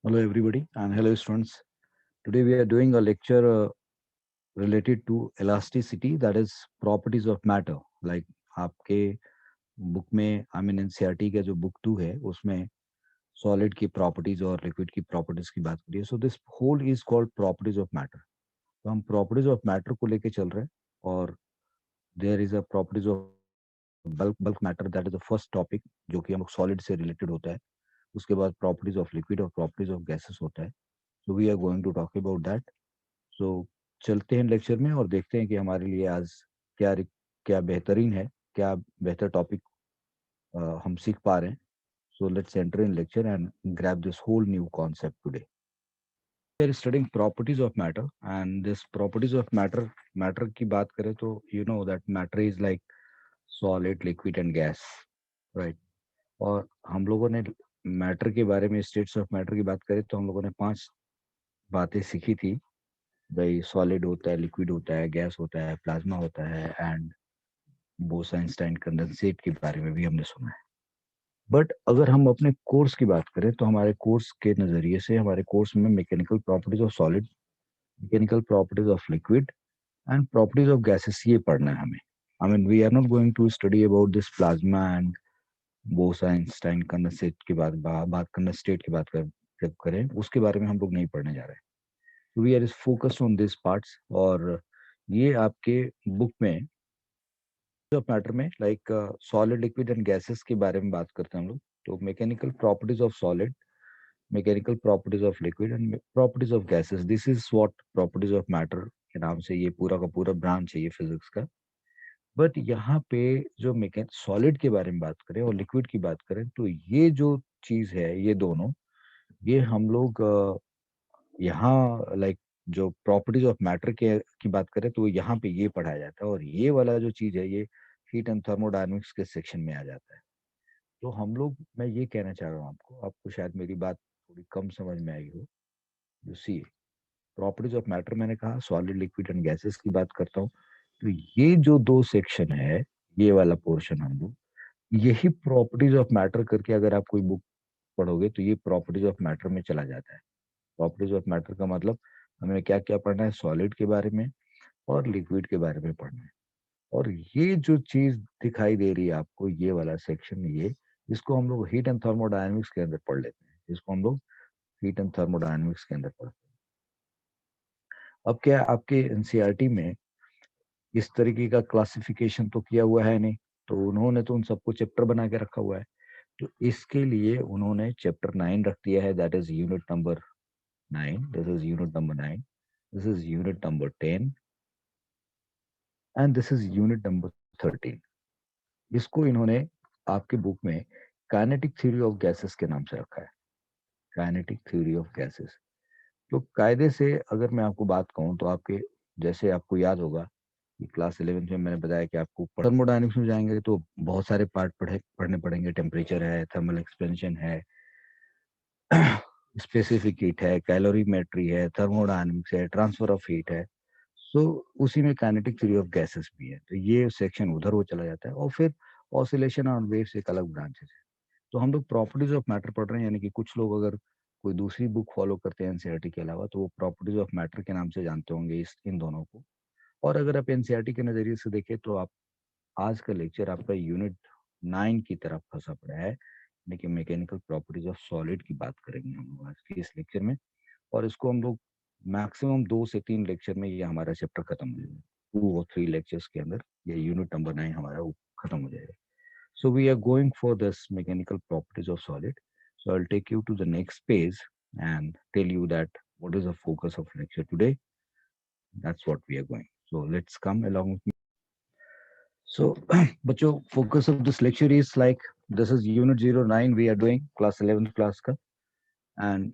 Hello everybody and hello students. Today we are doing a lecture related to elasticity, that is properties of matter. Like आपके book में I mean NCERT का जो book 2 है उसमें solid की properties और liquid की properties की बात करिए. So this whole is called properties of matter. तो हम प्रॉपर्टीज ऑफ मैटर को लेके चल रहे हैं और there is a properties of bulk bulk matter, that is the first topic जो कि हम लोग सॉलिड से रिलेटेड होता है. उसके बाद प्रॉपर्टीज ऑफ लिक्विड और प्रॉपर्टीज ऑफ गैसेस होता है. So we are going to talk about that. सो चलते हैं लेक्चर में और देखते हैं कि हमारे लिए आज क्या क्या बेहतरीन है, क्या बेहतर टॉपिक हम सीख पा रहे हैं. So let's enter in lecture and grab this whole new concept today. We are studying properties of matter and this properties of matter. Matter की बात करें तो you know that matter is like solid, liquid and gas, right. और हम लोगों ने matter के बारे में, स्टेट्स ऑफ मैटर की बात करें तो हम लोगों ने 5 बातें सीखी थी. भाई सॉलिड होता है, लिक्विड होता है, गैस होता है, प्लाज्मा होता है एंड बोस-आइंस्टाइन कंडेंसेट के बारे में भी हमने सुना है. बट अगर हम अपने कोर्स की बात करें तो हमारे कोर्स के नज़रिए से हमारे कोर्स में mechanical properties of solid, mechanical properties of liquid and properties of gases ये पढ़ना है हमें. I mean we are not going to study about this plasma and Bose Einstein condensate की बात कंडेंसेट की बात जब करें उसके बारे में हम लोग नहीं पढ़ने जा रहे हैं. We are focused on this parts. और ये आपके बुक में ऑफ मैटर में like solid, liquid and gases के बारे में बात करते हैं हम लोग. तो mechanical properties of solid, mechanical properties of liquid and properties of gases, this is what properties of matter के नाम से ये पूरा का पूरा ब्रांच है ये फिजिक्स का. बट यहाँ पे जो मैकेन सॉलिड के बारे में बात करें और लिक्विड की बात करें तो ये जो चीज है, ये दोनों, ये हम लोग यहाँ लाइक जो प्रॉपर्टीज ऑफ मैटर के की बात करें तो यहाँ पे ये पढ़ाया जाता है. और ये वाला जो चीज है ये हीट एंड थर्मोडायनेमिक्स के सेक्शन में आ जाता है. तो हम लोग, मैं ये कहना चाह रहा हूँ आपको, आपको शायद मेरी बात थोड़ी कम समझ में आई हो. You see, properties of matter मैंने कहा सॉलिड, लिक्विड एंड गैसेस की बात करता हूँ. तो ये जो 2 सेक्शन है, ये वाला पोर्शन हम लोग यही प्रॉपर्टीज ऑफ मैटर करके अगर आप कोई बुक पढ़ोगे तो ये प्रॉपर्टीज ऑफ मैटर में चला जाता है. प्रॉपर्टीज ऑफ मैटर का मतलब हमें क्या क्या पढ़ना है, सॉलिड के बारे में और लिक्विड के बारे में पढ़ना है. और ये जो चीज दिखाई दे रही है आपको, ये वाला सेक्शन, ये इसको हम लोग हीट एंड थर्मोडायनेमिक्स के अंदर पढ़ लेते हैं. इसको हम लोग हीट एंड थर्मोडायनेमिक्स के अंदर पढ़ते हैं. अब क्या आपके एनसीईआरटी में इस तरीके का क्लासिफिकेशन तो किया हुआ है नहीं, तो उन्होंने तो उन सबको चैप्टर बना के रखा हुआ है. तो इसके लिए उन्होंने चैप्टर 9 रख दिया है, that is unit number 9. This is unit number 9. This is unit number 10 and this is unit number 13. इसको इन्होंने आपके बुक में काइनेटिक थ्योरी ऑफ गैसेस के नाम से रखा है. Kinetic theory of gases. तो कायदे से अगर मैं आपको बात कहूँ तो आपके, जैसे आपको याद होगा कि क्लास 11th में मैंने बताया कि आपको थर्मोडायनेमिक्स में जाएंगे तो बहुत सारे पार्ट पढ़ने पड़ेंगे. टेम्परेचर है, थर्मल एक्सपेंशन है, स्पेसिफिक हीट है, कैलोरीमेट्री है, थर्मोडायनेमिक्स है, ट्रांसफर ऑफ हीट है. सो उसी में काइनेटिक थ्योरी ऑफ गैसेस भी है. तो ये सेक्शन उधर वो चला जाता है. और फिर ऑसिलेशन और वेव्स एक अलग ब्रांचेस है. तो हम लोग प्रॉपर्टीज ऑफ मैटर पढ़ रहे हैं, यानी कि कुछ लोग अगर कोई दूसरी बुक फॉलो करते हैं एनसीईआरटी के अलावा तो वो प्रॉपर्टीज ऑफ मैटर के नाम से जानते होंगे इन दोनों को. और अगर आप एनसीईआरटी के नजरिए से देखें तो आप आज का लेक्चर आपका यूनिट 9 की तरफ फंसा पड़ा है. लेकिन मैकेनिकल प्रॉपर्टीज ऑफ सॉलिड की बात करेंगे हम लोग आज के इस लेक्चर में. और इसको हम लोग मैक्सिमम 2 से 3 लेक्चर में ये हमारा चैप्टर खत्म हो जाएगा. 2 और 3 लेक्चर्स के अंदर ये यूनिट नंबर 9 हमारा वो खत्म हो जाएगा. So we are going for this mechanical properties of solid. So I'll take you to the next page and tell you that what is the focus of lecture today. That's what we are going. So let's come along with me. So बच्चों, focus of this lecture is like this is unit 09 we are doing class 11th class का, and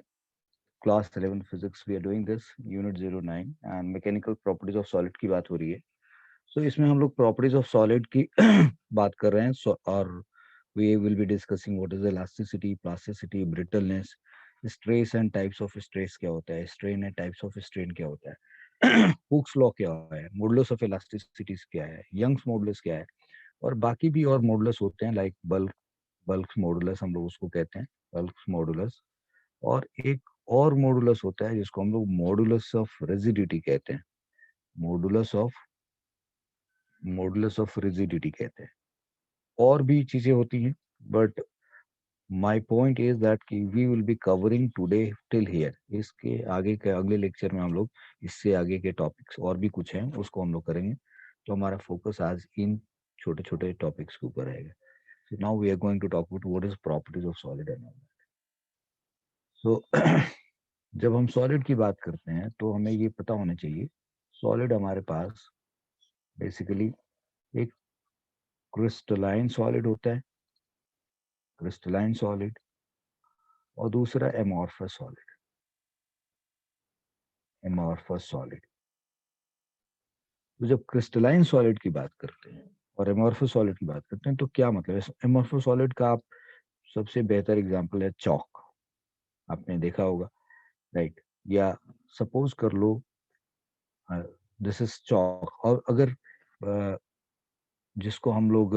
class 11 physics we are doing this unit 09 and mechanical properties of solid की बात हो रही है. So इसमें हम लोग properties of solid की बात कर रहे हैं. और we will be discussing what is elasticity, plasticity, brittleness, stress and types of stress क्या होता है, strain and types of strain क्या होता है, Hooke's law क्या है, modulus of elasticity क्या है, Young's modulus क्या है, और बाकी भी और मॉडुलस होते हैं लाइक बल्क मॉडुलस हम लोग उसको कहते हैं, बल्क मॉडुलस. और एक और मॉडुलस होता है जिसको हम लोग मॉडुलस ऑफ रिजिडिटी कहते हैं, मॉडुलस ऑफ रिजिडिटी कहते हैं। और भी चीजें होती हैं, but my point is that कि we will be covering today till here. इसके आगे के अगले लेक्चर में हम लोग इससे आगे के टॉपिक्स और भी कुछ हैं उसको हम लोग करेंगे। तो हमारा फोकस आज इन छोटे छोटे टॉपिक्स के ऊपर रहेगा। So now we are going to talk about what is properties of solid and all. So जब हम सॉलिड की बात करते हैं तो हमें ये पता होना चाहिए, सॉलिड हमारे पास बेसिकली एक क्रिस्टलाइन सॉलिड होता है, क्रिस्टलाइन सॉलिड, और दूसरा एमॉर्फस सॉलिड, एमॉर्फस सॉलिड। तो जब क्रिस्टलाइन सॉलिड की बात करते हैं और एमॉर्फस सॉलिड की बात करते हैं तो क्या मतलब है? एमॉर्फस सॉलिड का आप सबसे बेहतर एग्जांपल है चौक, आपने देखा होगा, राइट? या सपोज कर लो दिस इज चौक, और अगर जिसको हम लोग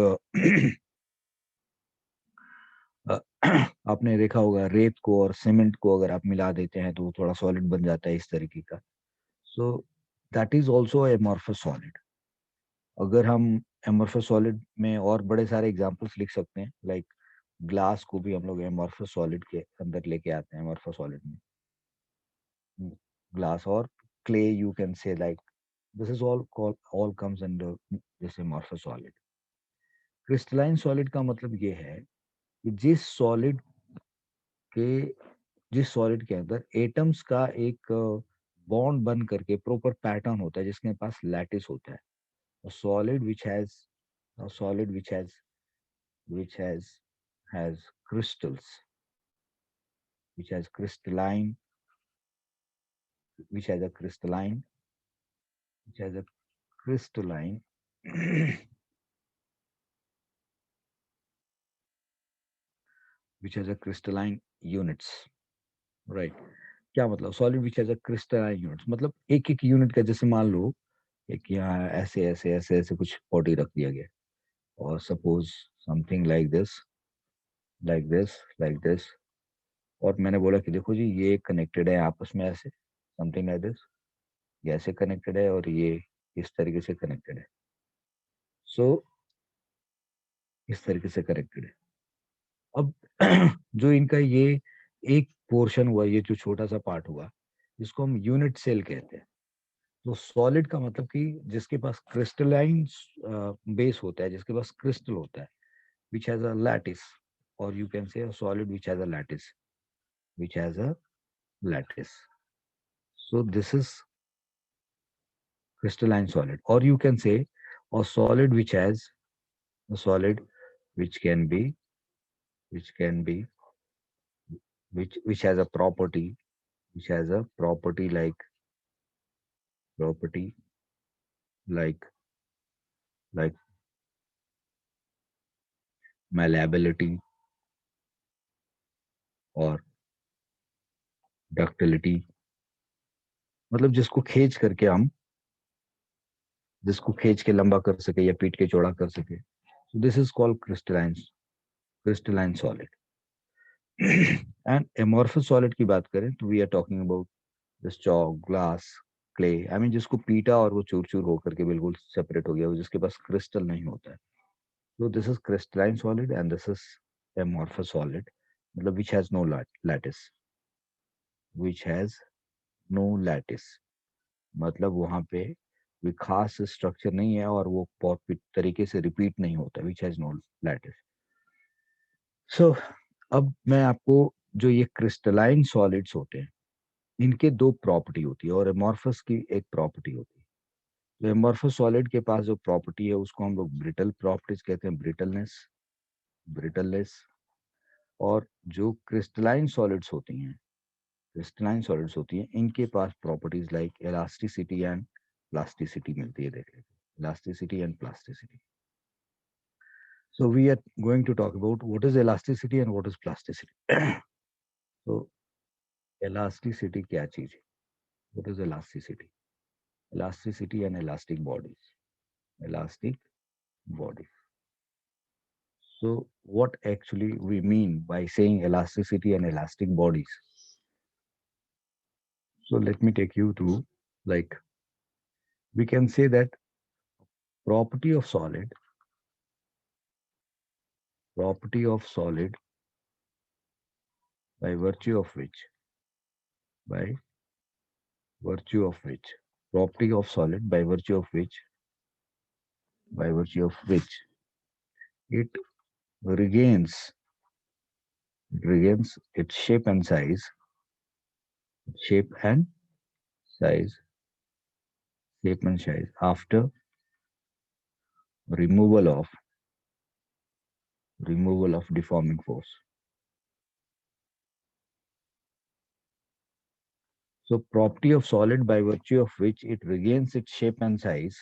आपने देखा होगा रेत को और सीमेंट को अगर आप मिला देते हैं तो वो थोड़ा सॉलिड बन जाता है इस तरीके का। सो that is also amorphous solid. अगर हम एमॉर्फस सॉलिड में और बड़े सारे एग्जांपल्स लिख सकते हैं, लाइक ग्लास को भी हम लोग एमॉर्फस सॉलिड के अंदर लेके आते हैं, एमॉर्फस सॉलिड में ग्लास, और clay you can say, like this is all comes under this amorphous solid. Crystalline solid का मतलब ये है कि के जिस सॉलिड के अंदर एटम्स का एक बॉन्ड बन करके प्रॉपर पैटर्न होता है, जिसके पास लैटिस होता है। Solid which has solid which has crystals, which has crystalline, which has a crystalline, which has a crystalline which has a crystalline units, right? क्या मतलब solid which has a crystalline units? मतलब एक एक unit का, जैसे मान लो एक यहाँ ऐसे ऐसे ऐसे ऐसे कुछ बॉडी रख दिया गया, और suppose something like this, like this, like this, और मैंने बोला कि देखो जी ये कनेक्टेड है आपस में ऐसे, समथिंग लाइक दिस, ये ऐसे कनेक्टेड है और ये इस तरीके से कनेक्टेड है। सो इस तरीके से कनेक्टेड है। अब जो इनका ये एक पोर्शन हुआ, ये जो छोटा सा पार्ट हुआ, जिसको हम यूनिट सेल कहते हैं। तो सॉलिड का मतलब कि जिसके पास क्रिस्टलाइन बेस होता है, जिसके पास क्रिस्टल होता है, विच हैज अ लैटिस, और you can say solid which has a lattice, which has a lattice. So this is crystalline solid, or you can say a solid which has a solid which can be which can be which has a property, which has a property like like malleability और ductility, मतलब जिसको खींच के लंबा कर सके या पीट के चौड़ा कर सके। So this is called crystalline solid. And amorphous solid की बात करें तो we are talking about this chalk, glass, clay, I mean जिसको पीटा और वो चूर चूर होकर के बिल्कुल सेपरेट हो गया, वो जिसके पास क्रिस्टल नहीं होता है। So this is crystalline solid and this is amorphous solid, मतलब which has no lattice, which has no lattice, मतलब वहां पे कोई खास स्ट्रक्चर नहीं है और वो बहुत तरीके से रिपीट नहीं होता, which has no lattice. So अब मैं आपको, जो ये क्रिस्टलाइन सॉलिड्स होते हैं इनके दो प्रॉपर्टी होती है और एमॉर्फस की एक प्रॉपर्टी होती है। तो एमॉर्फस सॉलिड के पास जो प्रॉपर्टी है उसको हम लोग ब्रिटल प्रॉपर्टीज कहते हैं, ब्रिटलनेस। और जो क्रिस्टलाइन सॉलिड्स होती हैं इनके पास properties like elasticity and plasticity मिलती है, देख लीजिए, elasticity and plasticity. So we are going to talk about what is elasticity and what is plasticity. So elasticity क्या चीज है? What is elasticity? Elasticity and elastic bodies. Elastic bodies. So what actually we mean by saying elasticity and elastic bodies? So let me take you through, like, we can say that property of solid, property of solid by virtue of which, by virtue of which, property of solid by virtue of which it regains, regains its shape and size, shape and size after removal of, removal of deforming force. So property of solid by virtue of which it regains its shape and size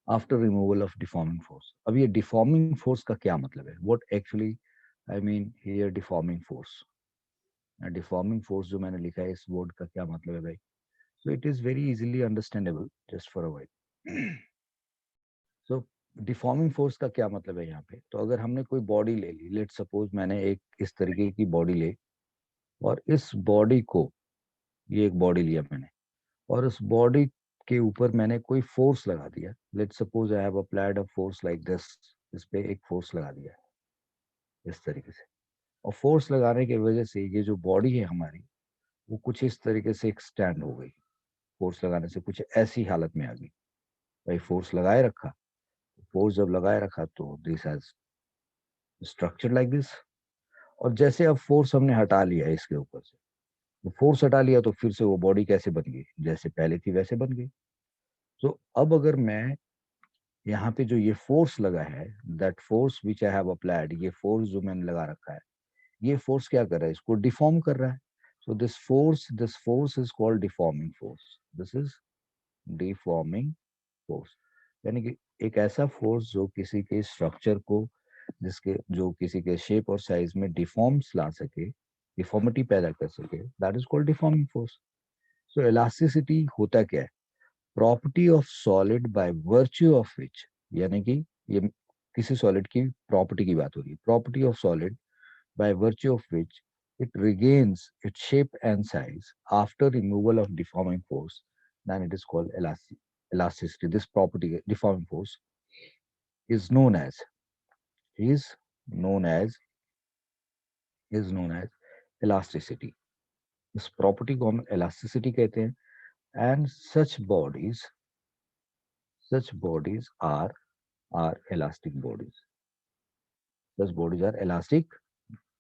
after removal of deforming force. अब ये deforming force का क्या मतलब है? What actually I mean here deforming force? Deforming force जो मैंने लिखा है इस word का क्या मतलब है भाई? So it is very easily understandable just for a while. So deforming force का क्या मतलब है यहाँ पे? तो अगर हमने कोई बॉडी ले ली, लेट सपोज मैंने एक इस तरीके की बॉडी ले, और इस बॉडी को, ये एक बॉडी लिया मैंने, और उस बॉडी के ऊपर मैंने कोई फोर्स लगा दिया, let suppose I have applied a force like this, इस पे एक फोर्स लगा दिया इस तरीके से, और फोर्स लगाने की वजह से ये जो बॉडी है हमारी, वो कुछ इस तरीके से एक्सटेंड हो गई, फोर्स लगाने से कुछ ऐसी हालत में आ गई। भाई फोर्स लगाए रखा, फोर्स जब लगाए रखा तो this has structure like this, और जैसे अब फोर्स हमने हटा लिया इसके ऊपर से, तो फोर्स हटा लिया तो फिर से वो बॉडी कैसे बन गई? जैसे पहले थी वैसे बन गई। तो अब अगर मैं यहाँ पे जो ये फोर्स लगा है, that force which I have applied, ये फोर्स जो मैंने लगा रखा है, ये फोर्स क्या कर रहा है? इसको डिफॉर्म कर रहा है। So this force is called deforming force, this is deforming force. यानी कि एक ऐसा फोर्स जो किसी के स्ट्रक्चर को, जिसके जो किसी के शेप और साइज में डिफॉर्म्स ला सके, डिफॉर्मिटी पैदा कर सके, that is called deforming force. So elasticity होता क्या है? Property of solid by virtue of which, यानी कि ये किसी सॉलिड की प्रॉपर्टी की बात हो रही है, property of solid by virtue of which it regains its shape and size after removal of deforming force, then it is called elasticity. This property, deforming force, is known as is known as is known as elasticity. इस property को हम elasticity कहते हैं, and such bodies are elastic bodies. Such bodies are elastic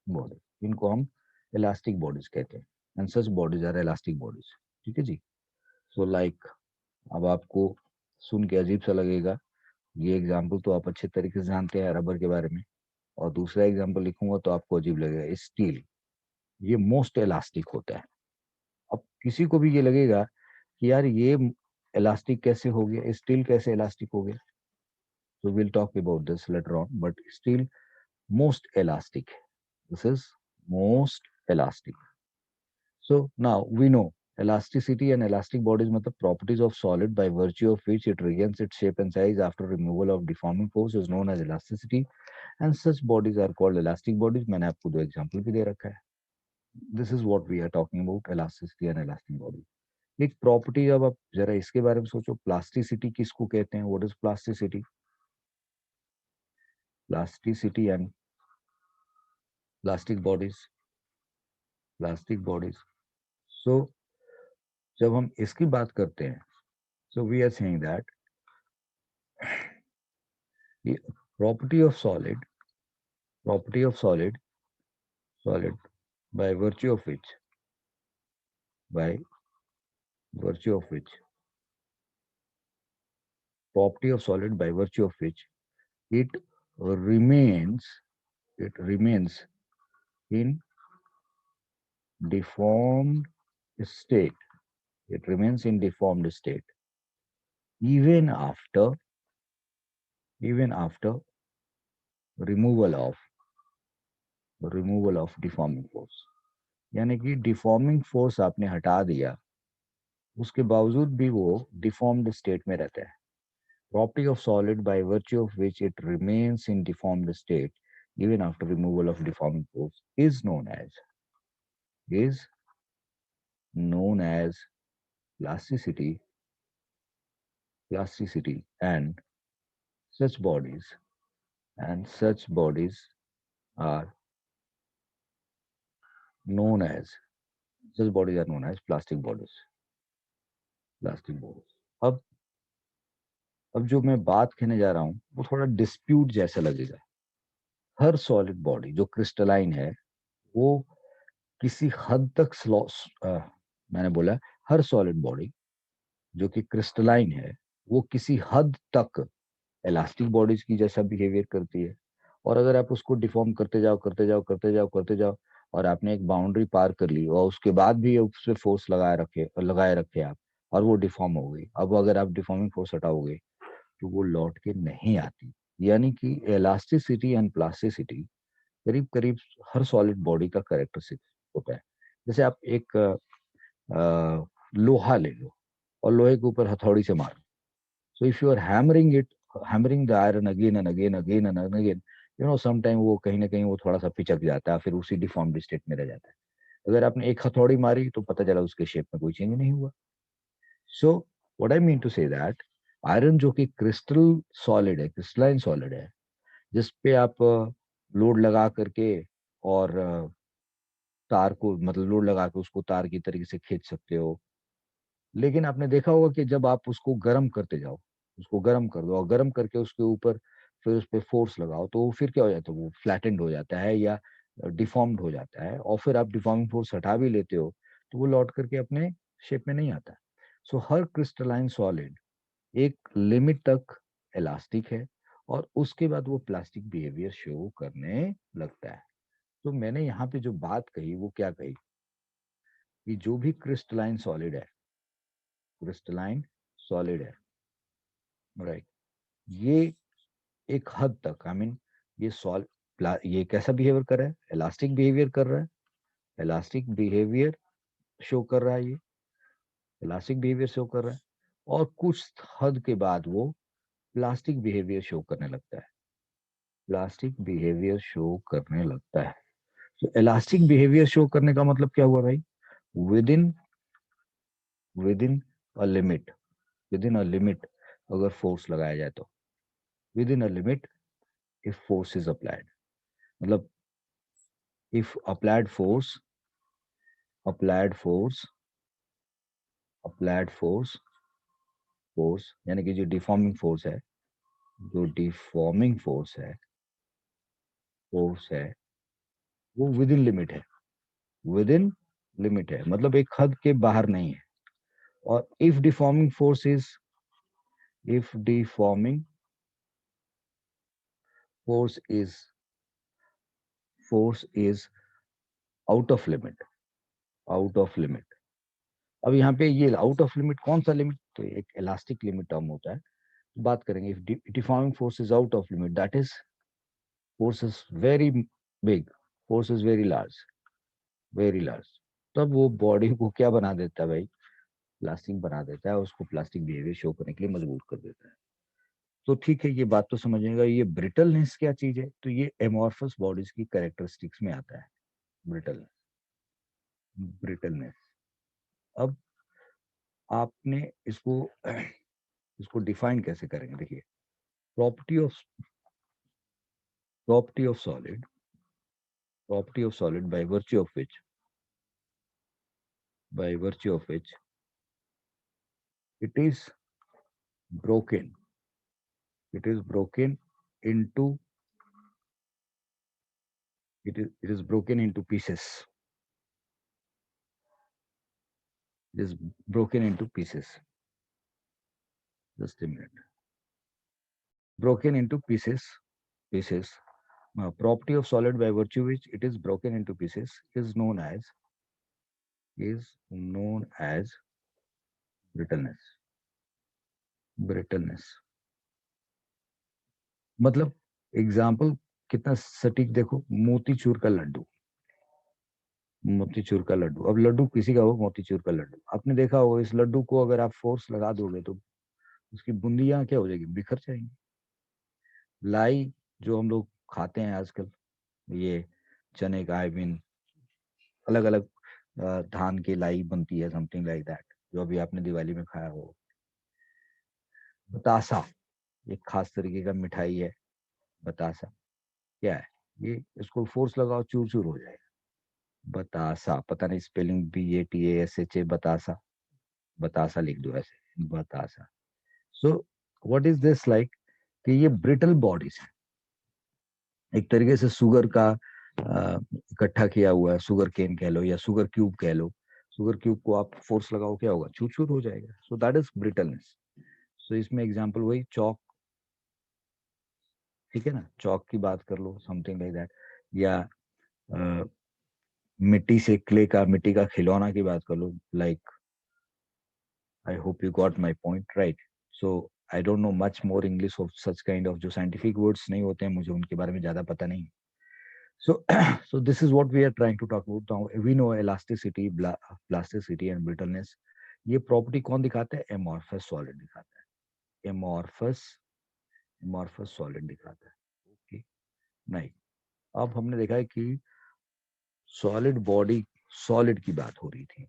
bodies. इनको हम elastic bodies कहते हैं, and such bodies are elastic bodies. ठीक है जी? So like, अब आपको सुन के अजीब सा लगेगा, ये एग्जाम्पल तो आप अच्छे तरीके से जानते हैं रबर के बारे में, और दूसरा एग्जाम्पल लिखूंगा तो आपको अजीब लगेगा, स्टील। ये मोस्ट इलास्टिक होता है। अब किसी को भी ये लगेगा कि यार ये इलास्टिक कैसे हो गया, स्टील कैसे इलास्टिक हो गया? तो will talk about this later on, but still most elastic, this is most elastic. So now we know elasticity and elastic bodies matlab properties of solid by virtue of which it regains its shape and size after removal of deforming force is known as elasticity, and such bodies are called elastic bodies. मैंने आपको दो example भी दे रखा है। This is what we are talking about, elasticity and elastic bodies. एक property, अब आप जरा इसके बारे में सोचो, प्लास्टिसिटी किसको कहते हैं? What is plasticity? Plasticity and plastic bodies, plastic bodies. So जब हम इसकी बात करते हैं, so we are saying that the property of property of solid by virtue of which, by virtue of which, property of solid by virtue of which it remains, it remains in deformed state, it remains in deformed state even after, even after removal of deforming force। यानी कि deforming force आपने हटा दिया, उसके बावजूद भी वो deformed state में रहता है। Property of solid by virtue of which it remains in deformed state even after removal of deforming force is known as, is known as plasticity, plasticity, such bodies, and such bodies are known as such bodies are known as plastic bodies, plastic bodies. अब जो मैं बात कहने जा रहा हूँ वो थोड़ा डिस्प्यूट जैसा लगेगा. हर सॉलिड बॉडी जो क्रिस्टलाइन है वो किसी हद तक मैंने बोला हर सॉलिड बॉडी जो कि क्रिस्टलाइन है वो किसी हद तक इलास्टिक बॉडीज की जैसा बिहेवियर करती है. और अगर आप उसको डिफॉर्म करते जाओ करते जाओ करते जाओ करते जाओ और आपने एक बाउंड्री पार कर ली और उसके बाद भी उस पर फोर्स लगाए रखे आप और वो डिफॉर्म हो गई, अब अगर आप डिफॉर्मिंग फोर्स हटाओगे तो वो लौट के नहीं आती. यानी कि इलास्टिसिटी एंड प्लास्टिसिटी करीब करीब हर सॉलिड बॉडी का कैरेक्टरिस्टिक होता है. जैसे आप एक लोहा ले लो और लोहे के ऊपर हथौड़ी से मारो. So if you are hammering the iron again and again again and again, sometime वो कहीं ना कहीं वो थोड़ा सा पिचक जाता है, फिर उसी डिफॉर्म्ड स्टेट में रह जाता है. अगर आपने एक हथौड़ी मारी तो पता चला उसके शेप में कोई चेंज नहीं हुआ. So what I mean to say that iron जो कि क्रिस्टलाइन सॉलिड है, जिस पे आप लोड लगा करके और तार को मतलब लोड लगा के उसको तार की तरीके से खींच सकते हो. लेकिन आपने देखा होगा कि जब आप उसको गर्म करते जाओ, उसको गर्म कर दो और गर्म करके उसके ऊपर फिर उस पर फोर्स लगाओ तो वो फिर क्या हो जाता है, वो फ्लैटेंड हो जाता है या डिफॉर्म्ड हो जाता है. और फिर आप डिफॉर्मिंग फोर्स हटा भी लेते हो तो वो लौट करके अपने शेप में नहीं आता. सो हर क्रिस्टलाइन सॉलिड एक लिमिट तक इलास्टिक है और उसके बाद वो प्लास्टिक बिहेवियर शो करने लगता है. तो मैंने यहाँ पे जो बात कही वो क्या कही कि जो भी क्रिस्टलाइन सॉलिड है, राइट, ये एक हद तक ये सॉल ये कैसा बिहेवियर कर रहा है, इलास्टिक बिहेवियर कर रहा है. इलास्टिक बिहेवियर शो कर रहा है, ये इलास्टिक बिहेवियर शो कर रहा है. और कुछ हद के बाद वो प्लास्टिक बिहेवियर शो करने लगता है, प्लास्टिक बिहेवियर शो करने लगता है. तो इलास्टिक बिहेवियर शो करने का मतलब क्या हुआ भाई, within within a limit, within a limit अगर फोर्स लगाया जाए तो, within a limit if force is applied, मतलब if applied force applied force यानी कि जो डिफॉर्मिंग फोर्स है, जो डिफॉर्मिंग फोर्स है वो विद इन लिमिट है, विद इन लिमिट है मतलब एक हद के बाहर नहीं है. और if deforming force is force is out of limit. अब यहाँ पे ये आउट ऑफ लिमिट कौन सा लिमिट, तो एक इलास्टिक लिमिट टर्म होता है. तो बात करेंगे if deforming force is out of limit, that is force is very big, force is very large. तब वो बॉडी को क्या बना देता है भाई, प्लास्टिक बना देता है, उसको प्लास्टिक बिहेवियर शो करने के लिए मजबूर कर देता है. तो ठीक है, ये बात तो समझिएगा. ये ब्रिटलनेस क्या चीज है, तो ये एमॉर्फस बॉडीज की कैरेक्टरिस्टिक्स में आता है. Brittleness, brittleness. अब आपने इसको इसको डिफाइन कैसे करेंगे, देखिए. Property of property of solid property of solid by virtue of which it is broken it is broken into it is broken into pieces. It is broken into pieces. Just a minute. Broken into pieces. Property of solid by virtue which it is broken into pieces is known as brittleness. मतलब example कितना सटीक देखो, मोतीचूर का लड्डू. अब लड्डू किसी का हो, मोतीचूर का लड्डू आपने देखा होगा. इस लड्डू को अगर आप फोर्स लगा दोगे तो उसकी बूंदियां क्या हो जाएगी, बिखर जाएंगी. लाई जो हम लोग खाते हैं आजकल, ये चने का, अलग अलग धान की लाई बनती है, समथिंग लाइक दैट, जो अभी आपने दिवाली में खाया हो। बतासा, एक खास तरीके का मिठाई है बतासा। क्या है ये? इसको फोर्स लगाओ चूर चूर हो जाएगा। बतासा, पता नहीं स्पेलिंग, BATASHA, बतासा। बतासा लिख दो ऐसे, बतासा। So what is this like, कि ये ब्रिटल बॉडीज है, एक तरीके से शुगर का इकट्ठा किया हुआ है, शुगर केन कह लो या शुगर क्यूब कह लो। शुगर क्यूब को आप फोर्स लगाओ, क्या होगा? चूर चूर हो जाएगा। So that is brittleness. So इसमें एग्जांपल वही चौक, ठीक है ना, चौक की बात कर लो, समथिंग लाइक दैट। या अ, मिट्टी से क्ले का, मिट्टी का खिलौना की बात कर लो, like, I hope you got my point, right? So I don't know much more English of such kind of, जो साइंटिफिक वर्ड्स नहीं होते हैं मुझे उनके बारे में ज्यादा पता नहीं। So, so this is what we are trying to talk about now. We know elasticity, plasticity and brittleness. ये प्रॉपर्टी कौन दिखाता है? एमॉर्फस सॉलिड दिखाता है। एमॉर्फस, एमॉर्फस सॉलिड दिखाता है। ओके, नहीं, अब हमने देखा है कि सॉलिड बॉडी, सॉलिड की बात हो रही थी।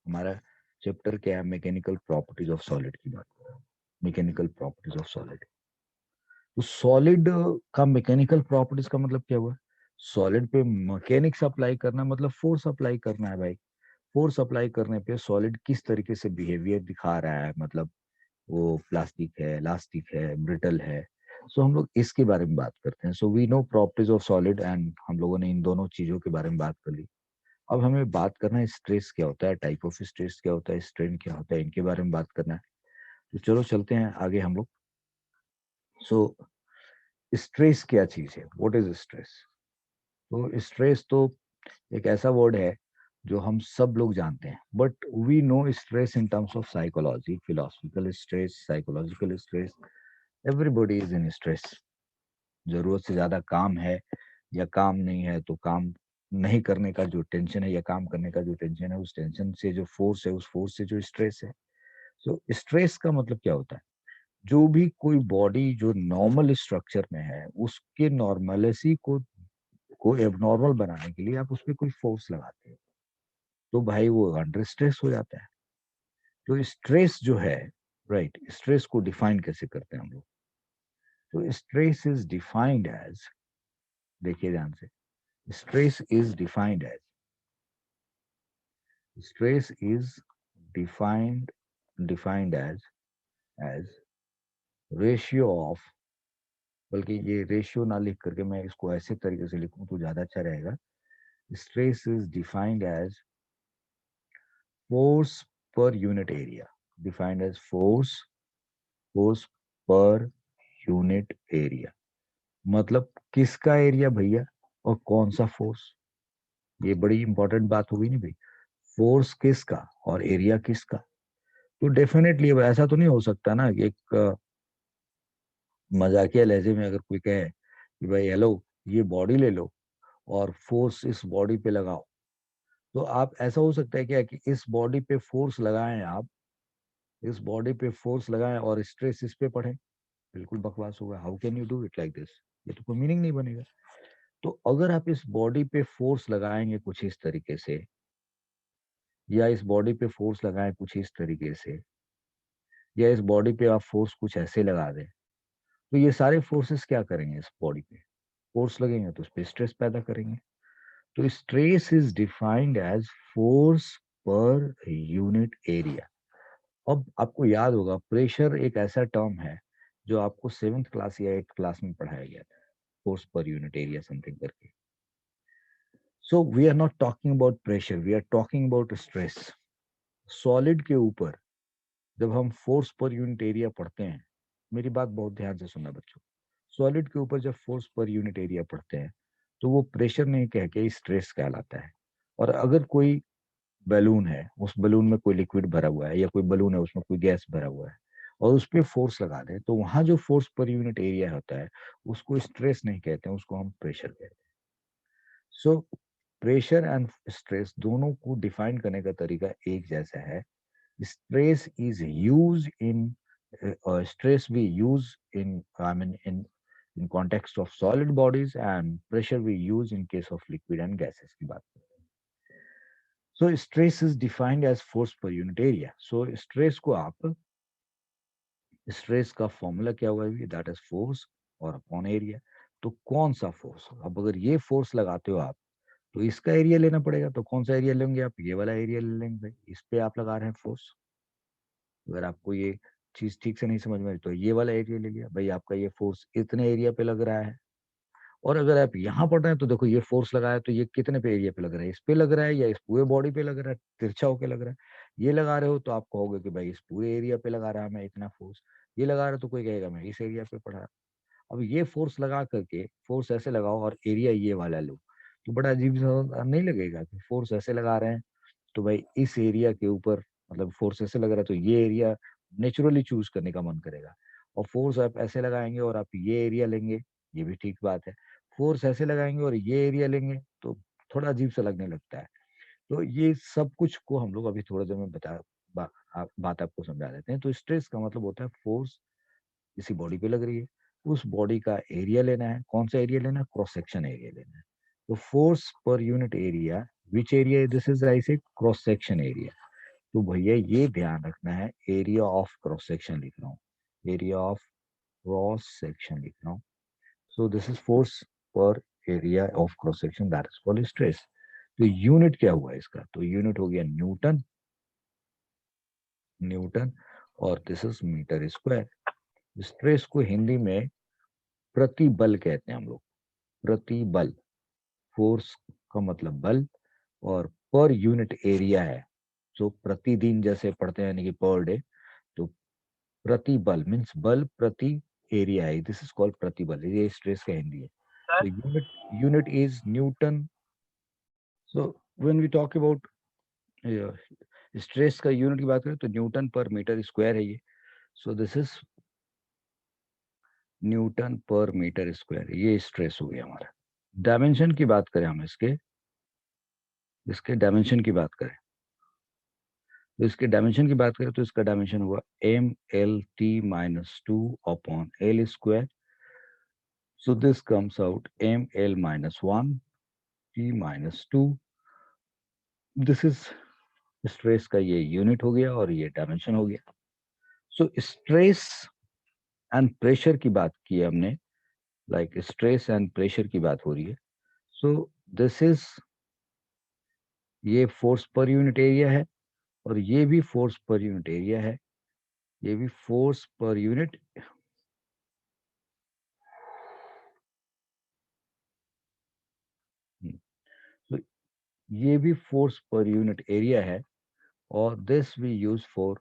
हमारा चैप्टर क्या है? मैकेनिकल प्रॉपर्टीज ऑफ सॉलिड की बात कर रहा हूँ। Mechanical properties of solid. तो सॉलिड का मैकेनिकल प्रॉपर्टीज का मतलब क्या हुआ? सॉलिड पे मैकेनिक्स अप्लाई करना मतलब फोर्स अप्लाई करना है भाई। फोर्स अप्लाई करने पे सॉलिड किस तरीके से बिहेवियर दिखा रहा है, मतलब वो प्लास्टिक है, इलास्टिक है, ब्रिटल है। सो हम लोग इसके बारे में बात करते हैं। So we know properties of solid, and हम लोगों ने इन दोनों चीजों के बारे में बात कर ली। अब हमें बात करना है स्ट्रेस क्या होता है, टाइप ऑफ स्ट्रेस क्या होता है, स्ट्रेन क्या होता है, इनके बारे में बात करना है। तो चलो चलते हैं आगे हम लोग। सो स्ट्रेस क्या चीज है? What is stress? तो स्ट्रेस तो एक ऐसा वर्ड है जो हम सब लोग जानते हैं, but we know stress in terms of psychology, philosophical stress, psychological stress. Everybody is in stress. जरूरत से ज्यादा काम है या काम नहीं है, तो काम नहीं करने का जो टेंशन है या काम करने का जो टेंशन है, उस टेंशन से जो फोर्स है, उस फोर्स से जो स्ट्रेस है। सो स्ट्रेस का मतलब क्या होता है? जो भी कोई बॉडी जो नॉर्मल स्ट्रक्चर में है, उसके नॉर्मलिटी को एबनॉर्मल बनाने के लिए आप उस पर कोई फोर्स लगाते हैं, तो भाई वो अंडर स्ट्रेस हो जाता है। तो स्ट्रेस जो है, राइट, स्ट्रेस को डिफाइन कैसे करते हैं हम लोग? तो स्ट्रेस इज डिफाइंड एज, देखिए ध्यान से, stress is defined as, stress is defined, defined as ratio of, बल्कि ये रेशियो ना लिख करके मैं इसको ऐसे तरीके से लिखूं तो ज्यादा अच्छा रहेगा। Stress is defined as force पर unit area, defined as force, force पर यूनिट एरिया। मतलब किसका एरिया भैया, और कौन सा फोर्स? ये बड़ी इंपॉर्टेंट बात होगी नहीं भाई। फोर्स किसका और एरिया किसका? तो डेफिनेटली अब ऐसा तो नहीं हो सकता ना कि एक मजाकिया लहजे में अगर कोई कहे कि भाई हेलो, ये बॉडी ले लो और फोर्स इस बॉडी पे लगाओ, तो आप, ऐसा हो सकता है क्या कि इस बॉडी पे फोर्स लगाएं आप, इस बॉडी पे फोर्स लगाएं और स्ट्रेस इस पे पड़े? बिल्कुल बकवास होगा। How can you do it like this? ये तो कोई मीनिंग नहीं बनेगा। तो अगर आप इस बॉडी पे फोर्स लगाएंगे कुछ इस तरीके से, या इस बॉडी पे फोर्स लगाएं कुछ इस तरीके से, या इस बॉडी पे आप फोर्स कुछ ऐसे लगा दें, तो ये सारे फोर्सेस क्या करेंगे? इस बॉडी पे फोर्स लगेंगे तो उस पर स्ट्रेस पैदा करेंगे। तो stress is defined as force पर यूनिट एरिया। अब आपको याद होगा, प्रेशर एक ऐसा टर्म है जो आपको 7th क्लास या 8th क्लास में पढ़ाया गया था, फोर्स पर यूनिट एरिया समथिंग करके। So we are not talking about pressure, we are talking about stress. Solid के ऊपर जब हम फोर्स पर यूनिट एरिया पढ़ते हैं, मेरी बात बहुत ध्यान से सुनना बच्चों, सॉलिड के ऊपर जब फोर्स पर यूनिट एरिया पढ़ते हैं, तो वो प्रेशर नहीं कह के स्ट्रेस कहलाता है। और अगर कोई बैलून है, उस बैलून में कोई लिक्विड भरा हुआ है, या कोई बैलून है उसमें कोई गैस भरा हुआ है, और उस पर फोर्स लगा दें, तो वहां जो फोर्स पर यूनिट एरिया होता है, उसको स्ट्रेस नहीं कहते हैं, उसको हम प्रेशर कहते हैं। सो प्रेशर एंड स्ट्रेस दोनों को डिफाइन करने का तरीका एक जैसा है। Stress is used in stress we use in, I mean, in context of solid bodies, and pressure we use in case of liquid and gases की बात करते हैं। So stress is defined as force पर unit area. So stress को आप, stress का formula क्या हुआ, दैट इज फोर्स और अपॉन एरिया। तो कौन सा फोर्स, अब अगर ये फोर्स लगाते हो आप तो इसका एरिया लेना पड़ेगा। तो कौन सा एरिया लेंगे आप, ये वाला एरिया ले लेंगे भाई, इस पे आप लगा रहे हैं फोर्स। अगर आपको ये चीज ठीक से नहीं समझ में आई तो ये वाला एरिया ले लिया भाई, आपका ये फोर्स इतने एरिया पे लग रहा है। और अगर आप यहाँ पढ़ रहे हैं तो देखो ये फोर्स लगाया तो ये कितने पे एरिया पे लग रहा है, इस पे लग रहा है या इस पूरे बॉडी पे लग रहा है, तिरछा होके लग रहा है। ये लगा रहे हो तो आप कहोगे कि भाई इस पूरे एरिया पे लगा रहा है मैं इतना फोर्स। ये लगा रहे हो तो कोई कहेगा मैं इस एरिया पे पढ़ा। अब ये फोर्स लगा करके, फोर्स ऐसे लगाओ और एरिया ये वाला लो, तो बड़ा अजीब सा नहीं लगेगा कि फोर्स ऐसे लगा रहे हैं तो भाई इस एरिया के ऊपर, मतलब फोर्स ऐसे लग रहा है तो ये एरिया नेचुरली चूज करने का मन करेगा। और फोर्स आप ऐसे लगाएंगे और आप ये एरिया लेंगे, ये भी ठीक बात है। फोर्स ऐसे लगाएंगे और ये एरिया लेंगे तो थोड़ा अजीब सा लगने लगता है। तो ये सब कुछ को हम लोग अभी थोड़ा देर में बात आपको समझा देते हैं। तो स्ट्रेस का मतलब होता है फोर्स किसी बॉडी पे लग रही है, उस बॉडी का एरिया लेना है। कौन सा एरिया लेना है, क्रॉस सेक्शन एरिया लेना है। तो फोर्स पर unit area, which area this is, I say cross section area. तो भैया ये ध्यान रखना है, एरिया ऑफ क्रॉस सेक्शन लिख रहा हूँ, एरिया ऑफ क्रॉस सेक्शन लिख रहा हूँ। So this is force per area of cross section, that is called stress. तो यूनिट क्या हुआ इसका, तो यूनिट हो गया न्यूटन, न्यूटन, और दिस इज मीटर स्क्वायर। स्ट्रेस को हिंदी में प्रतिबल कहते हैं हम लोग, प्रतिबल। फोर्स का मतलब बल, और पर यूनिट एरिया है। जो प्रतिदिन जैसे पढ़ते हैं यानी कि पर डे, तो प्रतिबल मीन्स बल प्रति एरिया है, दिस इज कॉल्ड प्रतिबल, ये स्ट्रेस का हिंदी है। तो unit, unit is newton. So when we talk about stress का यूनिट की बात करें तो न्यूटन पर मीटर स्क्वायर है ये। सो this is Newton per metre square, ये स्ट्रेस हो गया हमारा। डायमेंशन की बात करें हम इसके, इसके डायमेंशन की बात करें, तो इसके डायमेंशन की बात करें तो इसका डायमेंशन हुआ mlt-2/L²। So this comes out ml-1t-2। This is stress का ये यूनिट हो गया और ये डायमेंशन हो गया। सो स्ट्रेस एंड प्रेशर की बात की है हमने, लाइक स्ट्रेस एंड प्रेशर की बात हो रही है। सो दिस इज, ये फोर्स पर यूनिट एरिया है और ये भी फोर्स पर यूनिट एरिया है, ये भी फोर्स पर यूनिट, तो ये भी फोर्स पर यूनिट एरिया है। और this we use for,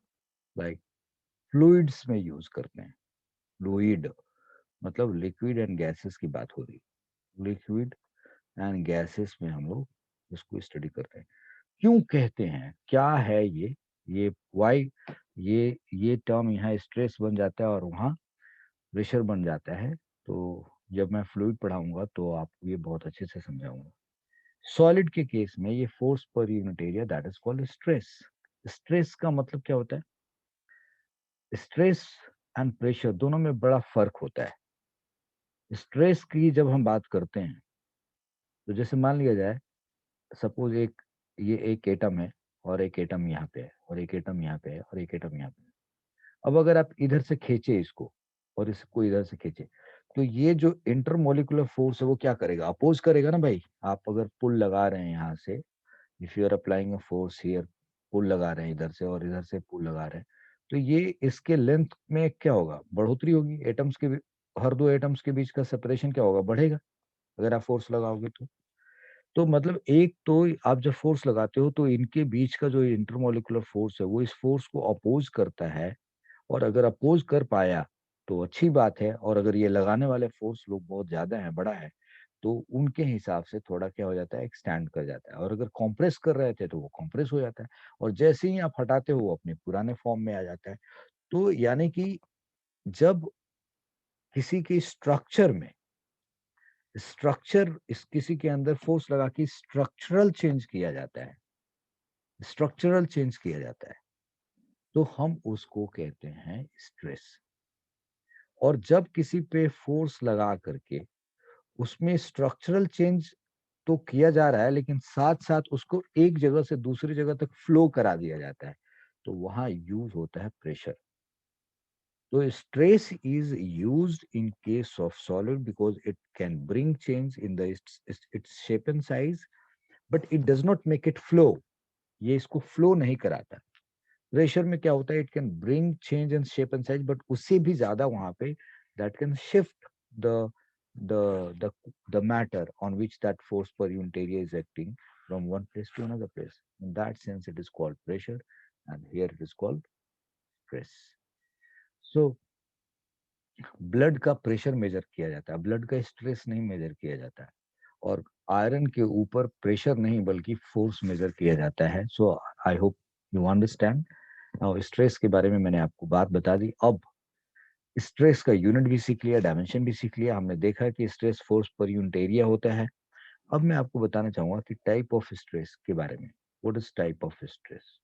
like fluids में यूज करते हैं। फ्लूइड मतलब लिक्विड एंड गैसेस की बात हो रही है, लिक्विड एंड गैसेस में हम लोग इसको स्टडी करते हैं। क्यों कहते हैं, क्या है ये वाई, ये टर्म यहाँ स्ट्रेस बन जाता है और वहाँ प्रेशर बन जाता है। तो जब मैं फ्लूइड पढ़ाऊंगा तो आपको ये बहुत अच्छे से समझाऊंगा। सॉलिड के केस में ये फोर्स पर unit area, that is called stress. Stress का मतलब क्या होता है, स्ट्रेस एंड प्रेशर दोनों में बड़ा फर्क होता है। स्ट्रेस की जब हम बात करते हैं तो जैसे मान लिया जाए, सपोज एक, ये एक एटम है और एक एटम यहाँ पे है और एक एटम यहाँ पे है और एक एटम यहाँ पे है। अब अगर आप इधर से खींचे इसको और इसको इधर से खींचे तो ये जो इंटरमोलिकुलर फोर्स है वो क्या करेगा, अपोज करेगा ना भाई। आप अगर पुल लगा रहे हैं यहाँ से, if you are applying a force here, pull लगा रहे हैं इधर से और इधर से पुल लगा रहे हैं, तो ये इसके लेंथ में क्या होगा, बढ़ोतरी होगी। एटम्स के हर दो एटम्स के बीच का सेपरेशन क्या होगा, बढ़ेगा अगर आप फोर्स लगाओगे तो मतलब एक तो आप जब फोर्स लगाते हो तो इनके बीच का जो इंटरमोलिकुलर फोर्स है वो इस फोर्स को अपोज करता है। और अगर अपोज कर पाया तो अच्छी बात है, और अगर ये लगाने वाले फोर्स लोग बहुत ज्यादा है, बड़ा है, तो उनके हिसाब से थोड़ा क्या हो जाता है, एक्सटेंड कर जाता है। और अगर कॉम्प्रेस कर रहे थे तो वो कॉम्प्रेस हो जाता है, और जैसे ही आप हटाते हो वो अपने पुराने फॉर्म में आ जाता है। तो यानी कि जब किसी की स्ट्रक्चर में, स्ट्रक्चर इस किसी के अंदर फोर्स लगा के स्ट्रक्चरल चेंज किया जाता है, स्ट्रक्चरल चेंज किया जाता है, तो हम उसको कहते हैं स्ट्रेस। और जब किसी पे फोर्स लगा करके उसमें स्ट्रक्चरल चेंज, तो किया जा रहा है, लेकिन साथ साथ उसको एक जगह से दूसरी जगह तक फ्लो करा दिया जाता है, तो वहां यूज होता है pressure. So stress is used in case of solid because it can bring change in its shape and size, but it does not make it flow. ये इसको flow नहीं कराता. प्रेशर में क्या होता है, it can bring change in shape and size, but उससे भी ज्यादा वहां पे that can shift the the the matter on which that force per unit area is acting from one place to another place. In that sense, it is called pressure, and here it is called stress. So blood का pressure measure किया जाता है, blood का stress नहीं major किया जाता है, और आयरन के ऊपर प्रेशर नहीं बल्कि फोर्स मेजर किया जाता है. So I hope you understand. Now stress के बारे में मैंने आपको बात बता दी. अब स्ट्रेस का यूनिट भी सीख लिया, डायमेंशन भी सीख लिया. हमने देखा कि स्ट्रेस फोर्स पर यूनिट एरिया होता है. अब मैं आपको बताना चाहूंगा कि टाइप ऑफ स्ट्रेस के बारे में. What is type of stress?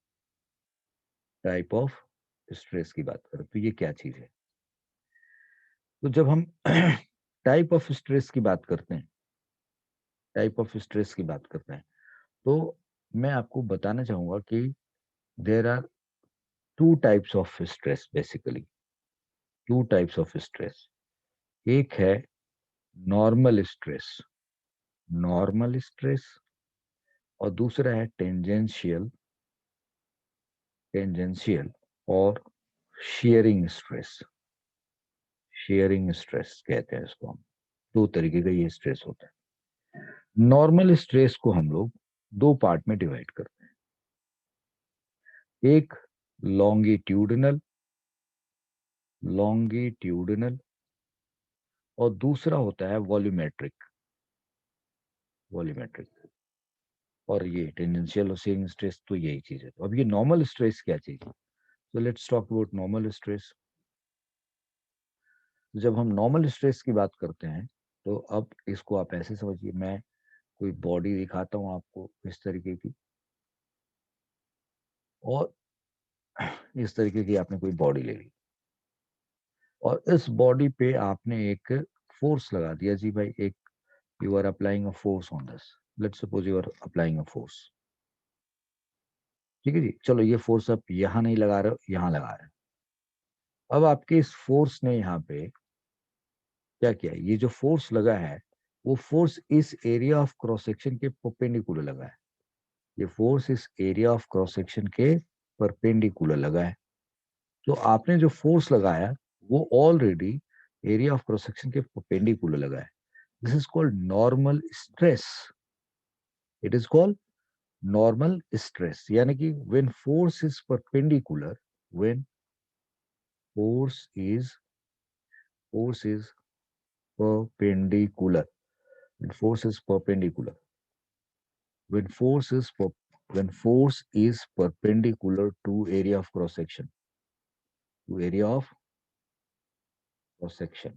Type of stress की बात करें तो ये क्या चीज है? तो जब हम टाइप ऑफ स्ट्रेस की बात करते हैं, टाइप ऑफ स्ट्रेस की बात करते हैं, तो मैं आपको बताना चाहूंगा कि there are two types of stress. Basically two types of stress. एक है नॉर्मल स्ट्रेस, नॉर्मल स्ट्रेस, और दूसरा है टेंजेंशियल, टेंजेंशियल और शेयरिंग स्ट्रेस. शेयरिंग स्ट्रेस कहते हैं इसको हम. दो तरीके का ये स्ट्रेस होता है. नॉर्मल स्ट्रेस को हम लोग दो पार्ट में डिवाइड करते हैं. एक लॉन्गिट्यूडनल, लॉन्गिट्यूडनल, और दूसरा होता है वॉल्यूमेट्रिक, वॉल्यूमेट्रिक. और ये टेंजेंशियल और शेयरिंग स्ट्रेस तो यही चीज है. तो अब ये नॉर्मल स्ट्रेस क्या चीज है? तो let's talk about normal stress. जब हम नॉर्मल स्ट्रेस की बात करते हैं, तो अब इसको आप ऐसे समझिए, मैं कोई बॉडी दिखाता हूँ आपको इस तरीके की, और इस तरीके की आपने कोई बॉडी ले ली, और इस बॉडी पे आपने एक फोर्स लगा दिया. जी भाई, एक you are applying a force on this. Let's suppose you are applying a force. ठीक है जी, चलो ये फोर्स आप यहाँ नहीं लगा रहे हो, यहाँ लगा रहे हो. अब आपके इस फोर्स ने यहाँ पे क्या किया? ये जो फोर्स लगा है, वो फोर्स इस एरिया ऑफ क्रॉस सेक्शन के परपेंडिकुलर लगा है. ये फोर्स इस एरिया ऑफ क्रॉस सेक्शन के परपेंडिकुलर लगा है. तो आपने जो फोर्स लगाया वो already area of cross section के परपेंडिकुलर लगा है. This is called normal stress. It is called normal stress. यानी कि when force is perpendicular, when force is force is perpendicular, when force is perpendicular, when force is when force is perpendicular to area of cross section, to area of cross section,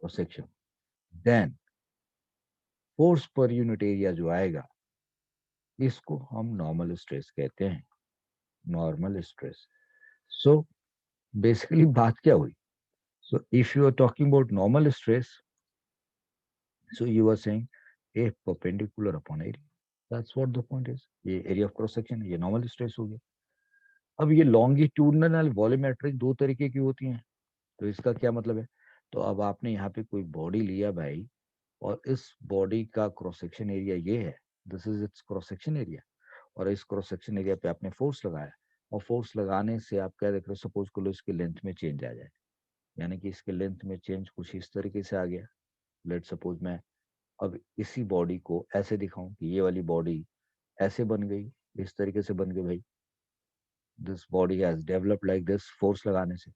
cross section, then force per unit area जो आएगा, इसको हम normal stress कहते हैं. Normal stress. So basically बात क्या हुई? So if you are talking about normal stress, so you are saying a perpendicular upon area. That's what the point is. ये एरिया ऑफ क्रॉस सेक्शन है, ये normal stress हो गया. अब ये लॉन्गिट्यूडनल वॉल्यूमेट्रिक दो तरीके की होती हैं. तो इसका क्या मतलब है? तो अब आपने यहाँ पे कोई बॉडी लिया भाई, और इस बॉडी का क्रॉस सेक्शन एरिया ये है, this is it's cross section area, और इस क्रॉस सेक्शन एरिया पे आपने फोर्स लगाया, और फोर्स लगाने से आप क्या देख रहे हो? सपोज करो इसके लेंथ में चेंज आ जाए, यानी कि इसके लेंथ में चेंज कुछ इस तरीके से आ गया. लेट सपोज मैं अब इसी बॉडी को ऐसे दिखाऊं कि ये वाली बॉडी ऐसे बन गई, इस तरीके से बन गई भाई. This body has developed like this force लगाने से.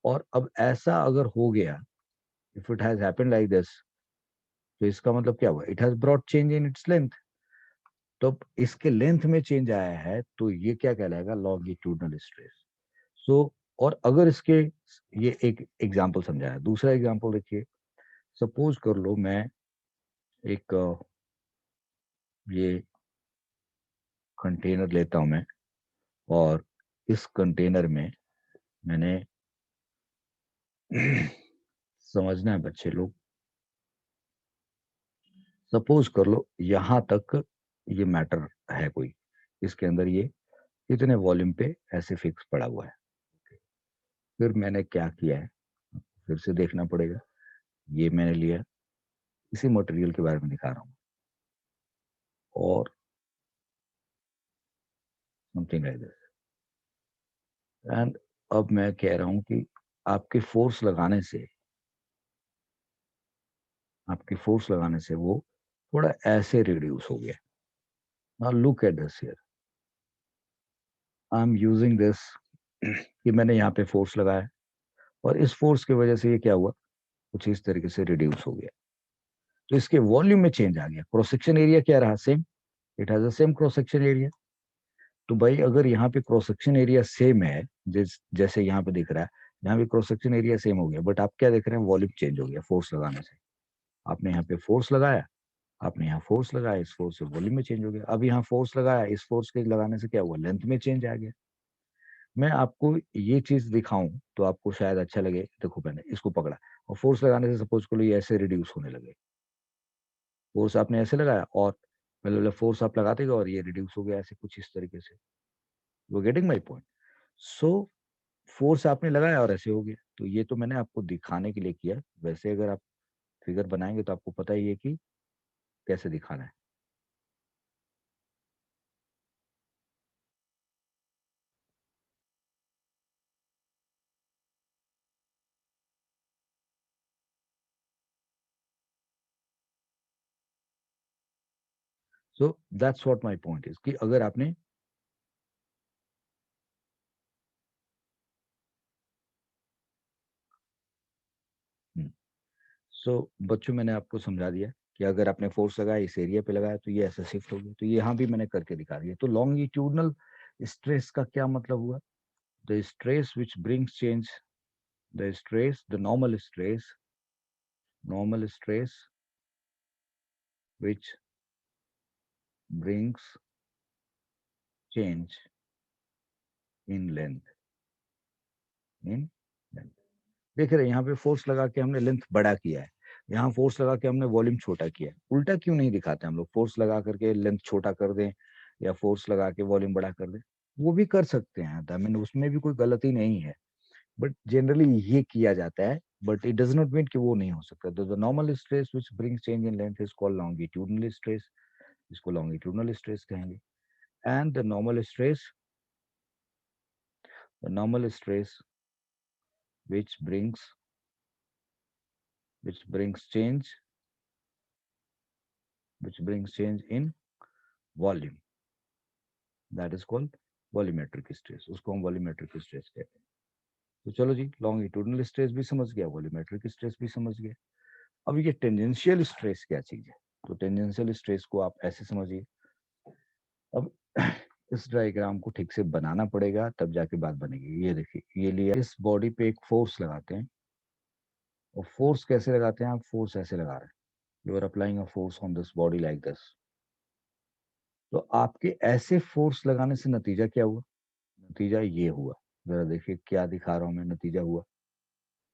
और अब ऐसा अगर हो गया, if it has happened like this, तो इसका मतलब क्या हुआ? It has brought change in its length. तो अब इसके लेंथ में चेंज आया है, तो ये क्या कहलाएगा? Longitudinal stress. सो और अगर इसके, ये एक एग्जांपल समझाया. दूसरा एग्जांपल देखिए, सपोज कर लो मैं एक ये कंटेनर लेता हूं मैं, और इस कंटेनर में मैंने समझना है बच्चे लोग, सपोज कर लो यहाँ तक ये मैटर है कोई, इसके अंदर ये इतने वॉल्यूम पे ऐसे फिक्स पड़ा हुआ है। फिर मैंने क्या किया है, फिर से देखना पड़ेगा। ये मैंने लिया, इसी मटेरियल के बारे में दिखा रहा हूँ, और समथिंग लाइक दिस। एंड अब मैं कह रहा हूँ कि आपके फोर्स लगाने से, आपके फोर्स लगाने से वो थोड़ा ऐसे रिड्यूस हो गया। Now look at this here, I am using this कि मैंने यहाँ पे फोर्स लगाया, और इस फोर्स की वजह से ये क्या हुआ, कुछ इस तरीके से रिड्यूस हो गया। तो इसके वॉल्यूम में चेंज आ गया। क्रॉस सेक्शन एरिया क्या रहा, same, it has the same cross section area. तो भाई अगर यहाँ पे क्रॉस सेक्शन एरिया सेम है, जैसे यहाँ पे दिख रहा है, यहाँ पे क्रॉस सेक्शन एरिया सेम हो गया, बट आप क्या देख रहे हैं, वॉल्यूम चेंज हो गया फोर्स लगाने से। आपने यहाँ पे फोर्स लगाया, आपने यहाँ फोर्स लगाया, इस फोर्स से वॉल्यूम में चेंज हो गया। अब यहाँ फोर्स लगाया, इस फोर्स के लगाने से क्या हुआ, लेंथ में चेंज आ गया। मैं आपको ये चीज दिखाऊं तो आपको शायद अच्छा लगे। देखो मैंने इसको पकड़ा और फोर्स लगाने से सपोज करो ये ऐसे रिड्यूस होने लगे। फोर्स आपने ऐसे लगाया और मतलब फोर्स आप लगाते गए और ये रिड्यूस हो गया ऐसे कुछ इस तरीके से। वो getting my point. So force आपने लगाया और ऐसे हो गया। तो ये तो मैंने आपको दिखाने के लिए किया, वैसे अगर आप फिगर बनाएंगे तो आपको पता ही है कि कैसे दिखाना है। So that's what my point is कि अगर आपने सो बच्चों मैंने आपको समझा दिया कि अगर आपने फोर्स लगाया, इस एरिया पे लगाया, तो ये ऐसे शिफ्ट हो गया। तो यहाँ भी मैंने करके दिखा दिया। तो लॉन्गिट्यूडनल स्ट्रेस का क्या मतलब हुआ, the stress which brings change, the stress, the normal stress which brings change in length, in length। देख रहे हैं यहाँ पे फोर्स लगा के हमने लेंथ बड़ा किया है, यहाँ फोर्स लगा के हमने वॉल्यूम छोटा किया है। उल्टा क्यों नहीं दिखाते हम लोग, फोर्स लगा करके लेंथ छोटा कर दें या फोर्स लगा के वॉल्यूम बड़ा कर दें। वो भी कर सकते हैं, आई मीन उसमें भी कोई गलती नहीं है, बट जनरली ये किया जाता है। But it does not mean कि वो नहीं हो सकता। तो the normal stress which brings change in length is called longitudinal stress, इसको लॉन्गिट्यूडनल स्ट्रेस कहेंगे। And the normal stress which brings which brings change which brings change in volume, that is called volumetric stress, उसको हम volumetric stress कहते हैं। तो चलो जी, longitudinal stress भी समझ गया, वॉल्यूमेट्रिक स्ट्रेस भी समझ गया। अब ये टेंजेंशियल स्ट्रेस क्या चीज है, तो टेंजेंशियल स्ट्रेस को आप ऐसे समझिए। अब इस डायग्राम को ठीक से बनाना पड़ेगा, तब जाके बात बनेगी। ये देखिए, ये लिया, इस बॉडी पे एक फोर्स लगाते हैं, और फोर्स कैसे लगाते हैं, आप फोर्स ऐसे लगा रहे हैं, you are applying a force on this body like this. तो आपके ऐसे फोर्स लगाने से नतीजा क्या हुआ, नतीजा ये हुआ। जरा देखिए क्या दिखा रहा हूं मैं, नतीजा हुआ।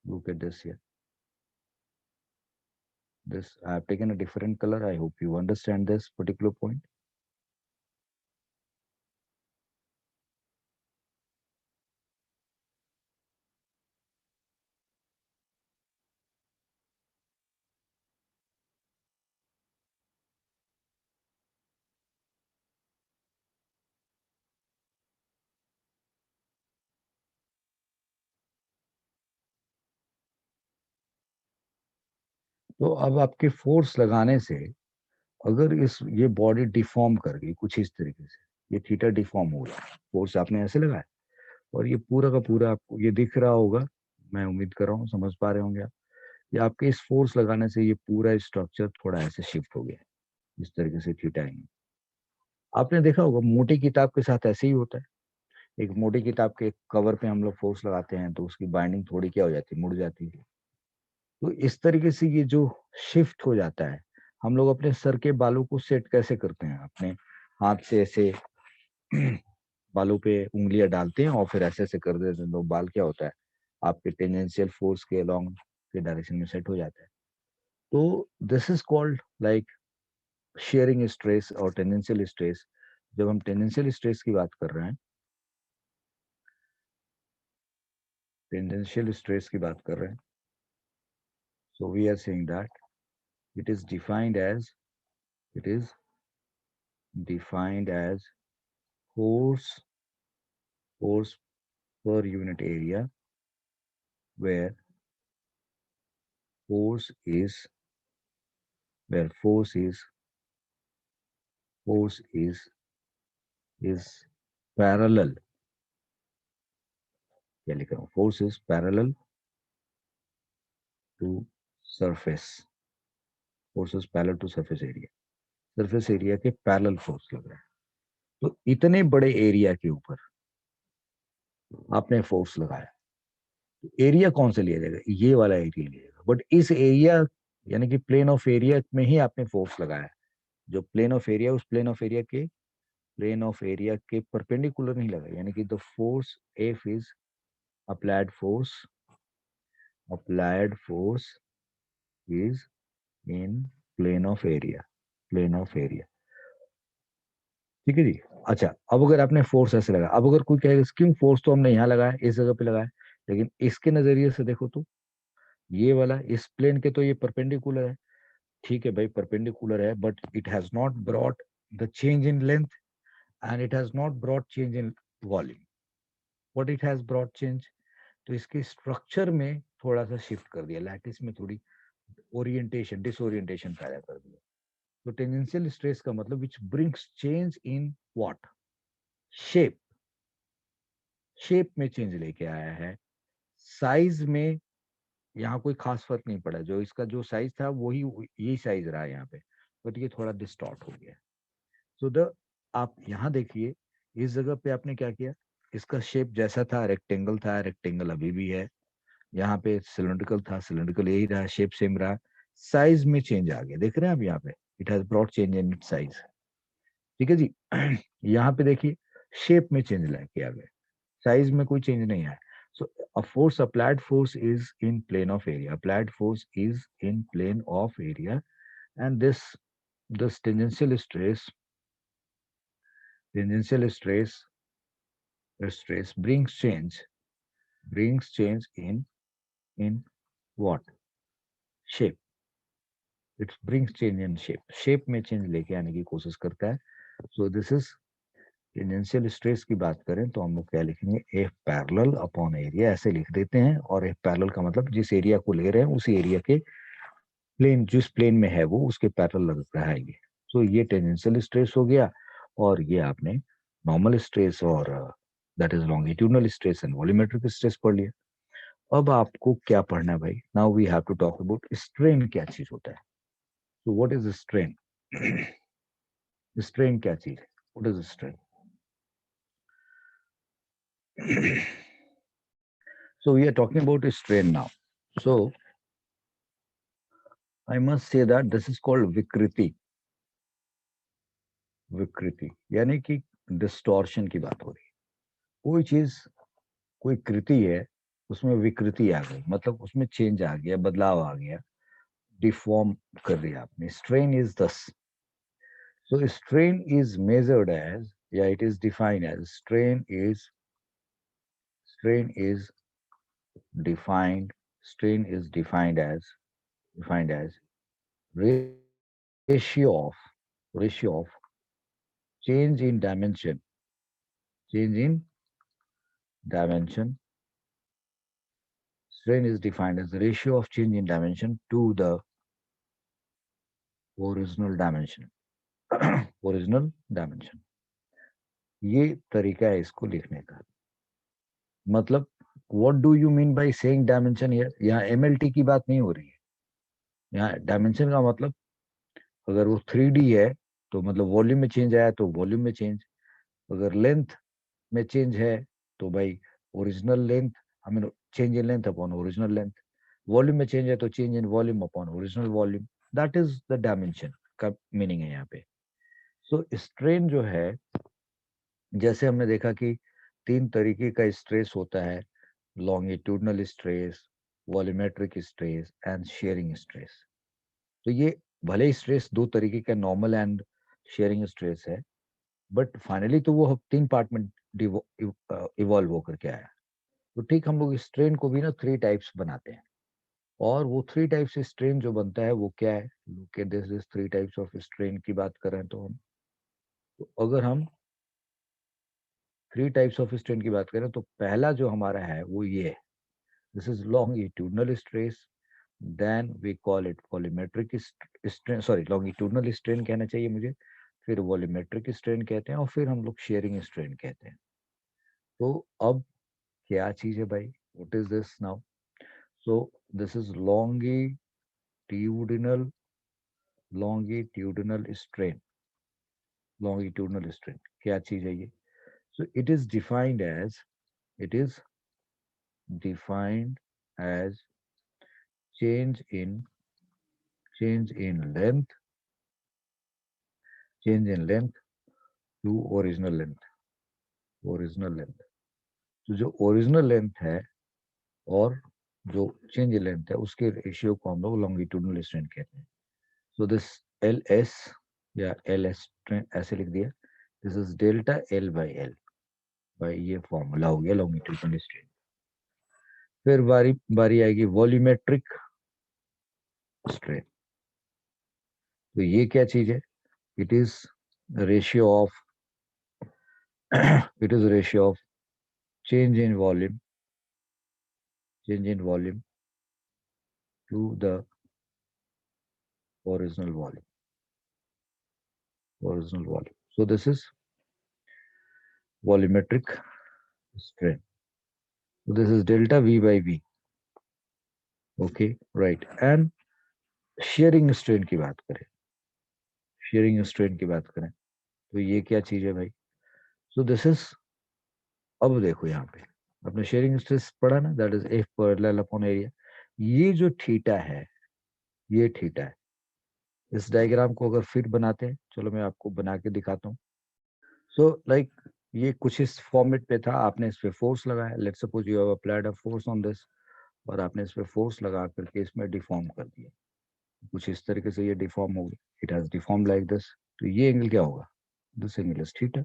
Look at this here, this I have taken a different color, I hope you understand this particular point। तो अब आपके फोर्स लगाने से अगर इस ये बॉडी डिफॉर्म कर गई कुछ इस तरीके से, ये थीटा डिफॉर्म हो गया, फोर्स आपने ऐसे लगाया, और ये पूरा का पूरा आपको ये दिख रहा होगा, मैं उम्मीद कर रहा हूँ समझ पा रहे होंगे आप। ये आपके इस फोर्स लगाने से ये पूरा स्ट्रक्चर थोड़ा ऐसे शिफ्ट हो गया, इस तरीके से थीटा आएंगे। आपने देखा होगा मोटी किताब के साथ ऐसे ही होता है। एक मोटी किताब के कवर पे हम लोग फोर्स लगाते हैं तो उसकी बाइंडिंग थोड़ी क्या हो जाती है, मुड़ जाती है। तो इस तरीके से ये जो शिफ्ट हो जाता है, हम लोग अपने सर के बालों को सेट कैसे करते हैं, अपने हाथ से ऐसे बालों पे उंगलियां डालते हैं और फिर ऐसे ऐसे कर देते हैं, तो बाल क्या होता है, आपके टेंजेंशियल फोर्स के अलोंग के डायरेक्शन में सेट हो जाता है। तो this is called like sharing stress और टेंजेंशियल स्ट्रेस, जब हम टेंजेंशियल स्ट्रेस की बात कर रहे हैं, टेंजेंशियल स्ट्रेस की बात कर रहे हैं, so we are saying that it is defined as, it is defined as force, force per unit area, where force is, where force is parallel, क्या लिख रहा हूँ, force is parallel to surface, force is parallel to surface area, surface area के parallel force लग रहा है। तो इतने बड़े एरिया के ऊपर आपने फोर्स लगाया, एरिया कौन सा लिया जाएगा, ये वाला एरिया लिएगा, बट इस एरिया यानी कि प्लेन ऑफ एरिया में ही आपने फोर्स लगाया, जो प्लेन ऑफ एरिया, उस प्लेन ऑफ एरिया के परपेंडिकुलर नहीं लगा, यानी कि the force F is applied force, applied force is in plane of area, plane of area, ठीक है जी। अच्छा, अब अगर आपने फोर्स ऐसे लगा, अब अगर कोई कहेगा क्यों फोर्स तो हमने यहाँ लगाया, इस जगह पे लगाया, लेकिन इसके नजरिए से देखो तो ये वाला इस प्लेन के तो ये परपेंडिकुलर है, ठीक है भाई परपेंडिकुलर है, but it has not brought the change in length and it has not brought change in volume, what it has brought change, तो इसके स्ट्रक्चर में थोड़ा सा शिफ्ट कर दिया, लैटिस में थोड़ी ओरिएंटेशन डिसोरिएंटेशन पैदा कर दिया। तो टेंजेंशियल स्ट्रेस का मतलब which brings change in what, shape, shape में चेंज लेके आया है, साइज में यहाँ कोई खास फर्क नहीं पड़ा, जो इसका जो साइज था वही यही साइज रहा है यहाँ पे, बट ये थोड़ा डिस्टॉर्ट हो गया। सो द आप यहाँ देखिए, इस जगह पे आपने क्या किया, इसका शेप जैसा था रेक्टेंगल था, रेक्टेंगल अभी भी है, यहाँ पे सिलेंड्रिकल था, सिलेंड्रिकल यही रहा, शेप सेम रहा, साइज में चेंज आ गया, देख रहे हैं आप यहाँ पे, it has brought change in it size, ठीक है जी। यहाँ पे देखिए शेप में चेंज लेके आ गए, साइज में कोई चेंज नहीं आया। So a force, applied force is in plane of area. Applied force is in plane of area, and this tangential stress brings change in what shape. It brings change in shape. Shape में change लेके आने की कोशिश करता है. So this is tangential stress की बात करें तो हम लोग क्या लिखेंगे, एफ पैरेलल अपॉन एरिया ऐसे लिख देते हैं, और एफ पैरेलल का मतलब जिस एरिया को ले रहे हैं उसी एरिया के प्लेन, जिस प्लेन में है वो उसके पैरेलल लग रहा है ये। तो ये टेंजेंशियल स्ट्रेस हो गया, और ये आपने नॉर्मल स्ट्रेस और that is longitudinal stress and volumetric stress पढ़ लिया। अब आपको क्या पढ़ना है भाई, now we have to talk about strain क्या चीज होता है। तो व्हाट इज स्ट्रेन, स्ट्रेन क्या चीज है, what is strain. So we are talking about a strain now. So I must say that this is called विकृति, विकृति यानी कि डिस्टॉर्शन की बात हो रही है, कोई चीज कोई कृति है उसमें विकृति आ गई, मतलब उसमें चेंज आ गया, बदलाव आ गया, डिफॉर्म कर दिया आपने, strain is thus. So strain is measured as, या it is defined as, strain is defined, strain is defined as ratio of change in dimension, change in dimension. Strain is defined as the ratio of change in dimension to the original dimension. Original dimension, ये तरीका है इसको लिखने का। मतलब what do you mean by saying dimension here, यहाँ MLT की बात नहीं हो रही है, यहाँ डायमेंशन का मतलब अगर वो 3D है तो मतलब वॉल्यूम में चेंज आया तो वॉल्यूम में चेंज, अगर लेंथ में चेंज है तो भाई original length, I mean change in length upon original length, volume में चेंज है तो change in volume upon original volume, that is the dimension का मीनिंग है यहाँ पे। सो स्ट्रेन जो है, जैसे हमने देखा कि तीन तरीके का स्ट्रेस होता है, longitudinal stress, volumetric stress and sharing stress. तो ये भले ही स्ट्रेस दो तरीके का, नॉर्मल एंड शेयरिंग स्ट्रेस है, बट फाइनली तो वो 3 पार्ट में इवॉल्व होकर के आया। तो ठीक हम लोग स्ट्रेन को भी ना 3 टाइप्स बनाते हैं, और वो 3 टाइप्स स्ट्रेन जो बनता है वो क्या है, कि दिस 3 टाइप्स ऑफ स्ट्रेन की बात करें तो हम, तो अगर हम 3 टाइप्स ऑफ स्ट्रेन की बात करें तो पहला जो हमारा है वो ये है, this is longitudinal stress, then we call it volumetric strain, sorry longitudinal strain कहना चाहिए मुझे, फिर वॉल्यूमेट्रिक स्ट्रेन कहते हैं, और फिर हम लोग शेयरिंग स्ट्रेन कहते हैं। तो अब क्या चीज है भाई, what is this now? So this is longitudinal strain, longitudinal strain क्या चीज है ये? So it is defined as change in change in length change in length to original length। तो जो ओरिजिनल लेंथ है और जो चेंज लेंथ है उसके रेशियो को हम लोग लॉन्गिट्यूडनल स्ट्रेन कहते हैं। सो दिस एल एस या एल एस ऐसे लिख दिया, this is delta L by L, भाई ये फॉर्मूला हो गया लॉन्गिट्यूडनल स्ट्रेन। फिर बारी बारी आएगी वॉल्यूमेट्रिक स्ट्रेन। तो ये क्या चीज है? It is ratio of it is ratio of change in volume change in volume to the original volume. So this is volumetric strain. So this is delta v by v. Okay, right. And shearing strain की बात करें, shearing strain की बात करें तो ये क्या चीज है भाई? So this is, अब देखो यहाँ पे आपने शेयरिंग स्ट्रेस पढ़ा ना, that is F parallel upon area. ये जो थीटा है, ये थीटा है। इस डायग्राम को अगर फिर बनाते हैं, चलो मैं आपको बना के दिखाता हूँ। सो लाइक ये कुछ इस फॉर्मेट पे था, आपने इस पे फोर्स लगाया, let's suppose you have applied a force on this, और आपने इस पे फोर्स लगा करके इसमें डिफॉर्म कर दिया, कुछ इस तरीके से ये डिफॉर्म हो गया, it has deform like this. तो ये एंगल क्या होगा? This angle is theta.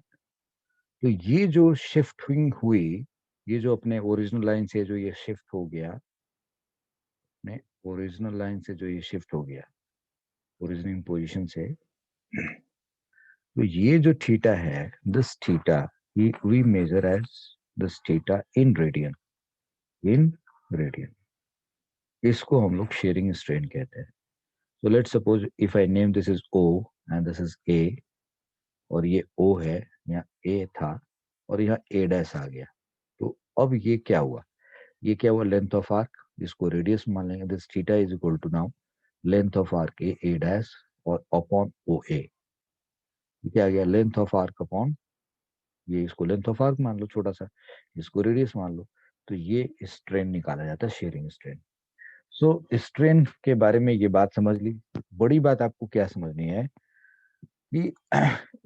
तो ये जो शिफ्टिंग हुई, ये जो अपने ओरिजिनल लाइन से जो ये शिफ्ट हो गया, अपने ओरिजिनल लाइन से जो ये शिफ्ट हो गया ओरिजिनिंग पोजीशन से, तो ये जो थीटा है, this theta we measure as this theta in radian. इसको हम लोग शेयरिंग स्ट्रेन कहते हैं। So let's suppose if I name this is O and this is A, और ये ओ है, यहाँ ए था, और यहाँ ए डैश आ गया। तो अब ये क्या हुआ? ये क्या हुआ? लेंथ ऑफ आर्क, जिसको रेडियस मान लेंगे, this theta is equal to now length of arc A dash और अपॉन ओ ए। क्या आ गया? लेंथ ऑफ आर्क अपॉन, ये इसको लेंथ ऑफ आर्क मान लो छोटा सा, इसको रेडियस मान लो, तो ये स्ट्रेन निकाला जाता है, शेयरिंग स्ट्रेन। सो स्ट्रेन के बारे में ये बात समझ ली। बड़ी बात आपको क्या समझनी है कि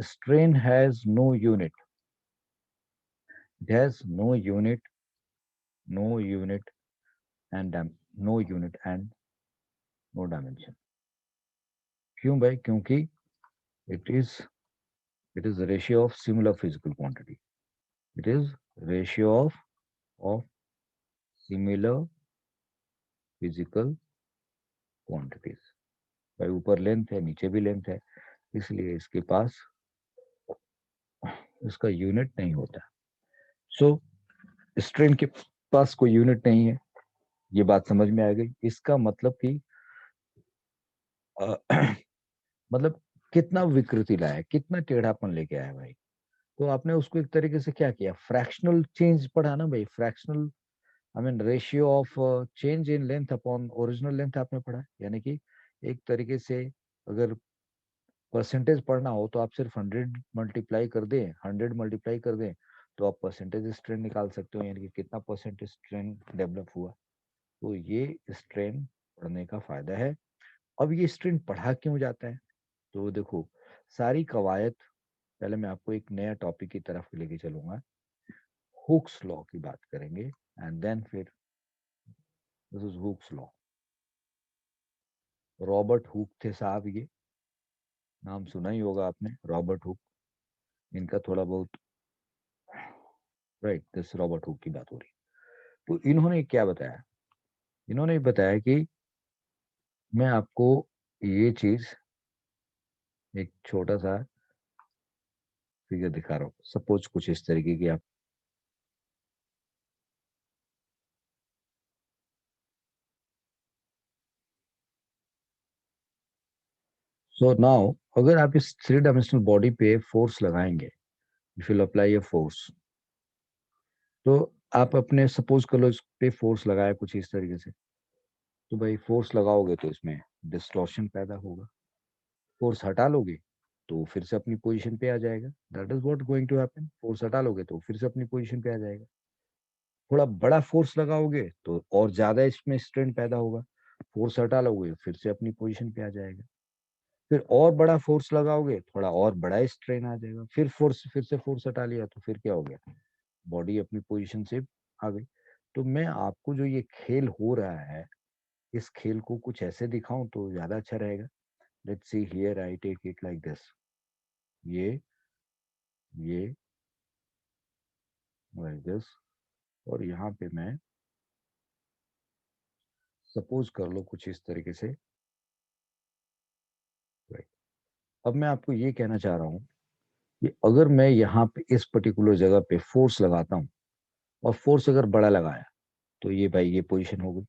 strain has no unit, it has no unit and no unit and no dimension. क्यों भाई? क्योंकि it is it is ratio of similar physical quantity, it is ratio of similar physical quantities. भाई ऊपर लेंथ है, नीचे भी length है, इसलिए इसके पास इसका यूनिट नहीं होता। सो स्ट्रेन के पास कोई यूनिट नहीं है, ये बात समझ में आ गई। इसका मतलब कि मतलब कितना विकृति लाया है, कितना टेढ़ापन लेके आया भाई। तो आपने उसको एक तरीके से क्या किया, फ्रैक्शनल चेंज पढ़ा ना भाई, fractional, I mean ratio of change in length upon original length आपने पढ़ा। यानी कि एक तरीके से अगर परसेंटेज पढ़ना हो तो आप सिर्फ 100 मल्टीप्लाई कर दें तो आप परसेंटेज स्ट्रेन निकाल सकते हो, यानी कि कितना परसेंटेज स्ट्रेन डेवलप हुआ। तो ये स्ट्रेन पढ़ने का फायदा है। अब ये स्ट्रेन पढ़ा क्यों जाता है? तो देखो, सारी कवायद, पहले मैं आपको एक नया टॉपिक की तरफ लेके चलूंगा, हुक्स लॉ की बात करेंगे, एंड देन फिर this is Hooke's law. Robert Hooke थे साहब, ये नाम सुना ही होगा आपने, रॉबर्ट हुक। इनका थोड़ा बहुत, राइट, दिस रॉबर्ट हुक की बात हो रही है। तो इन्होंने क्या बताया, इन्होंने बताया कि मैं आपको ये चीज, एक छोटा सा फिगर दिखा रहा हूँ, सपोज कुछ इस तरीके की आप। सो नाउ, अगर आप इस थ्री डायमेंशनल बॉडी पे फोर्स लगाएंगे, if you apply a force, तो आप अपने सपोज कर लो इस पे फोर्स लगाया कुछ इस तरीके से, तो भाई फोर्स लगाओगे तो इसमें डिस्टॉर्शन पैदा होगा। फोर्स हटा लोगे तो फिर से अपनी पोजीशन पे आ जाएगा। That is what going to happen. Force हटा लोगे तो फिर से अपनी पोजीशन पे आ जाएगा। थोड़ा बड़ा फोर्स लगाओगे तो और ज्यादा इसमें स्ट्रेन पैदा होगा। फोर्स हटा लोगे फिर से अपनी पोजीशन पे आ जाएगा। फिर और बड़ा फोर्स लगाओगे, थोड़ा और बड़ा स्ट्रेन आ जाएगा। फिर से फोर्स हटा लिया तो फिर क्या हो गया, बॉडी अपनी पोजीशन से आ गई। तो मैं आपको जो ये खेल हो रहा है, इस खेल को कुछ ऐसे दिखाऊं तो ज्यादा अच्छा रहेगा। Let's see here, I take it like this, ये लाइक दिस, और यहाँ पे मैं सपोज कर लो कुछ इस तरीके से। right? अब मैं आपको ये कहना चाह रहा हूँ कि अगर मैं यहाँ पे इस पर्टिकुलर जगह पे फोर्स लगाता हूँ, और फोर्स अगर बड़ा लगाया, तो ये भाई ये पोजीशन हो गई,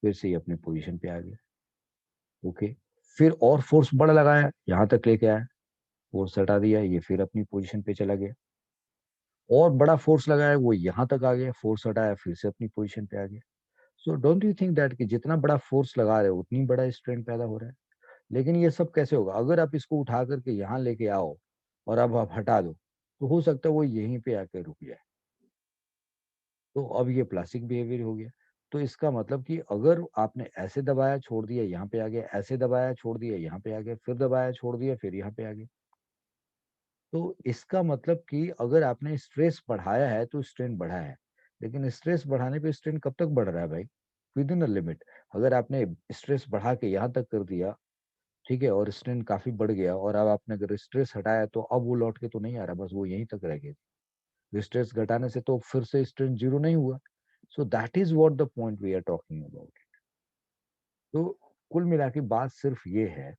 फिर से ये अपनी पोजीशन पे आ गया। ओके, फिर और फोर्स बड़ा लगाया, यहाँ तक लेके आया, फोर्स हटा दिया, ये फिर अपनी पोजीशन पे चला गया। और बड़ा फोर्स लगाया, वो यहाँ तक आ गया, फोर्स हटाया, फिर से अपनी पोजीशन पे आ गया। So don't you think that कि जितना बड़ा फोर्स लगा रहे हो उतनी बड़ा स्ट्रेन पैदा हो रहा है। लेकिन ये सब कैसे होगा, अगर आप इसको उठा करके यहाँ लेके आओ और अब आप हटा दो, तो हो सकता है वो यहीं पे आकर रुक जाए। तो अब ये प्लास्टिक बिहेवियर हो गया। तो इसका मतलब कि अगर आपने ऐसे दबाया छोड़ दिया यहाँ पे आ गया, ऐसे दबाया छोड़ दिया यहाँ पे आ गया, फिर दबाया छोड़ दिया फिर यहाँ पे आ गया, तो इसका मतलब कि अगर आपने स्ट्रेस बढ़ाया है तो स्ट्रेन बढ़ा है। लेकिन स्ट्रेस बढ़ाने पे स्ट्रेन कब तक बढ़ रहा है भाई, विद इन अ लिमिट। अगर आपने स्ट्रेस बढ़ा के यहाँ तक कर दिया, ठीक है, और स्ट्रेन काफी बढ़ गया, और अब आपने अगर स्ट्रेस हटाया तो अब वो लौट के तो नहीं आ रहा, बस वो यहीं तक रह गया। स्ट्रेस घटाने से तो फिर से स्ट्रेन जीरो नहीं हुआ। So that is what the point we are talking about. तो कुल मिला के बात सिर्फ ये है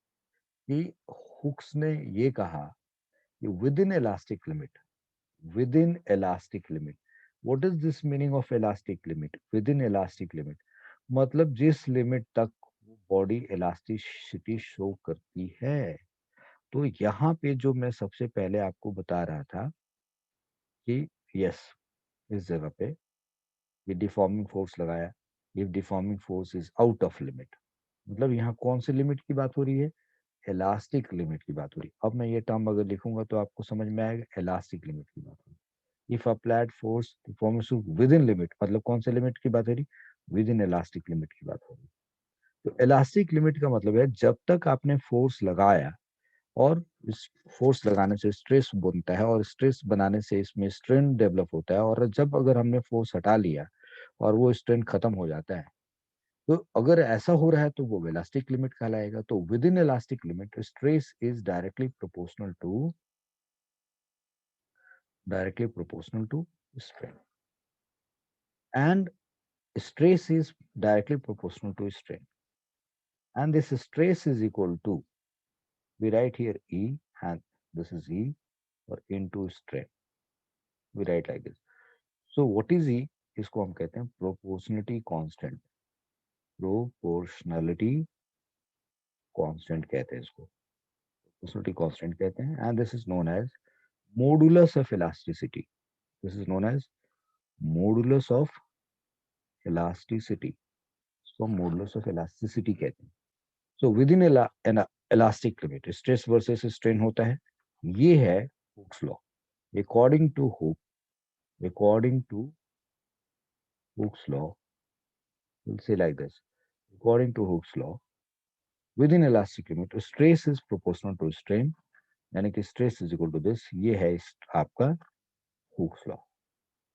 कि हुक्स ने ये कहा कि with in elastic limit, within elastic limit. What is this meaning of elastic limit? Within elastic limit मतलब जिस लिमिट तक बॉडी इलास्टिसिटी शो करती है। तो यहाँ पे जो मैं सबसे पहले आपको बता रहा था कि यस, इस जगह पे ये डिफॉर्मिंग फोर्स लगाया, if deforming force is out of limit, मतलब यहाँ कौन सी लिमिट की बात हो रही है, इलास्टिक लिमिट की बात हो रही है। अब मैं ये टर्म अगर लिखूंगा तो आपको समझ में आएगा, इलास्टिक लिमिट की बात हो रही है। If applied force performance with in limit, मतलब कौन से लिमिट की बात हो रही, विद इन इलास्टिक लिमिट की बात हो रही। तो इलास्टिक लिमिट का मतलब है जब तक आपने फोर्स लगाया, और इस फोर्स लगाने से स्ट्रेस बनता है, और स्ट्रेस बनाने से इसमें स्ट्रेन डेवलप होता है, और जब अगर हमने फोर्स हटा लिया और वो स्ट्रेन खत्म हो जाता है, तो अगर ऐसा हो रहा है तो वो इलास्टिक लिमिट कहलाएगा। तो within elastic limit stress is directly proportional to strain, and stress is directly proportional to strain, and this stress is equal to, we write here E, and this is E, or into strain, we write like this. So what is E? इसको हम कहते हैं proportionality constant, proportionality constant कहते हैं इसको, proportionality constant कहते हैं, and this is known as modulus of elasticity, this is known as modulus of elasticity, इसको मॉडुलस ऑफ इलास्टिसिटी कहते हैं। So within an elastic limit stress versus strain होता है। ये है Hooke's law. According to Hooke, according to Hooke's law, will say like this, according to Hooke's law, within elastic limit stress is proportional to strain, यानी कि stress is equal to this. ये है आपका Hooke's law.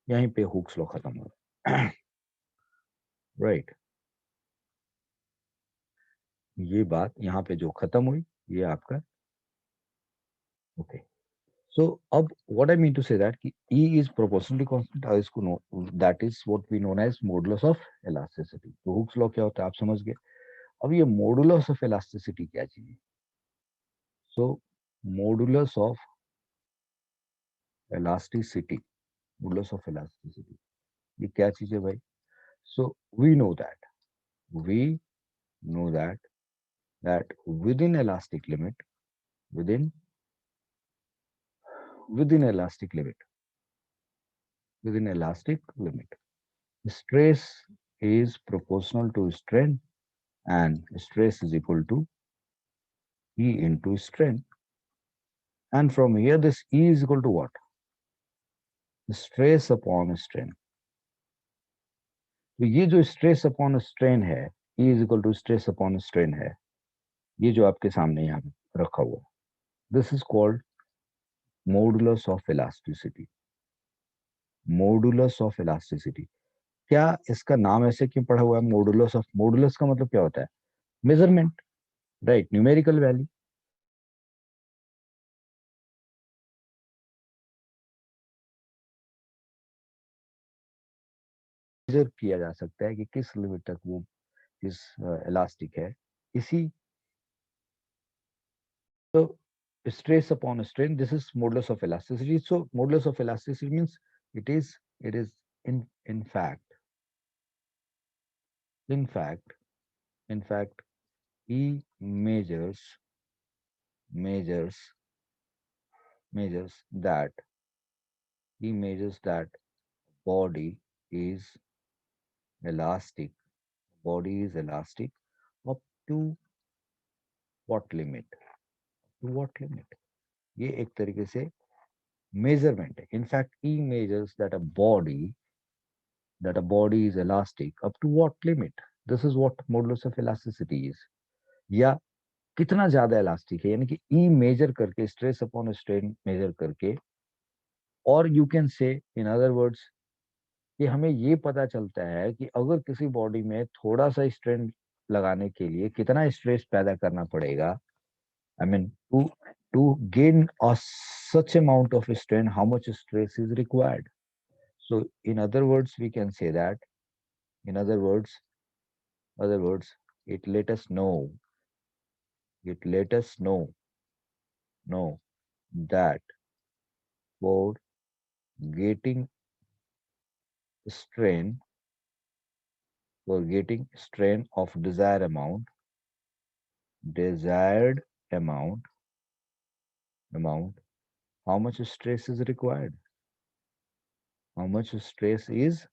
यहीं पे Hooke's law खत्म हो, right. ये बात यहाँ पे जो खत्म हुई, ये आपका ओके। सो अब what I mean to say that कि E इज प्रोपोर्शनली कांस्टेंट, और इसको know that is what we known as modulus of elasticity. तो हुक्स लॉ क्या होता है आप समझ गए। अब ये मॉडुलस ऑफ इलास्टिसिटी क्या चीज है। So modulus of elasticity, modulus of elasticity ये क्या चीज है भाई। So we know that, we know that within elastic limit, within elastic limit, within elastic limit, stress is proportional to strain, and stress is equal to E into strain. And from here this E is equal to what? Stress upon strain. तो ये जो stress upon strain है, E is equal to stress upon strain है, ये जो आपके सामने यहाँ रखा हुआ है, this is called modulus of elasticity. Modulus of elasticity. क्या इसका नाम ऐसे क्यों पड़ा हुआ है मॉडुलस ऑफ, मॉडुलस का मतलब क्या होता है, measurement, right, numerical value. Measure किया जा सकता है कि किस लिमिट तक वो इस इलास्टिक है। इसी तो stress upon strain, this is modulus of elasticity. So modulus of elasticity means it is in fact, in fact, in fact, E measures measures that measures that body is elastic, body is elastic up to what limit, to what limit, ये एक तरीके से measurement है। In fact E measures that a body is elastic up to what limit, this is what modulus of elasticity is। या कितना ज्यादा elastic है, यानी कि ई मेजर करके, स्ट्रेस अपॉन स्ट्रेन मेजर करके, और you can say in other words कि हमें ये पता चलता है कि अगर किसी बॉडी में थोड़ा सा स्ट्रेन लगाने के लिए कितना स्ट्रेस पैदा करना पड़ेगा। I mean, to gain a such amount of strain, how much stress is required. So, in other words, we can say that. In other words, it let us know. It let us know that for getting strain, for getting strain of desired amount, how much stress is required? How much stress is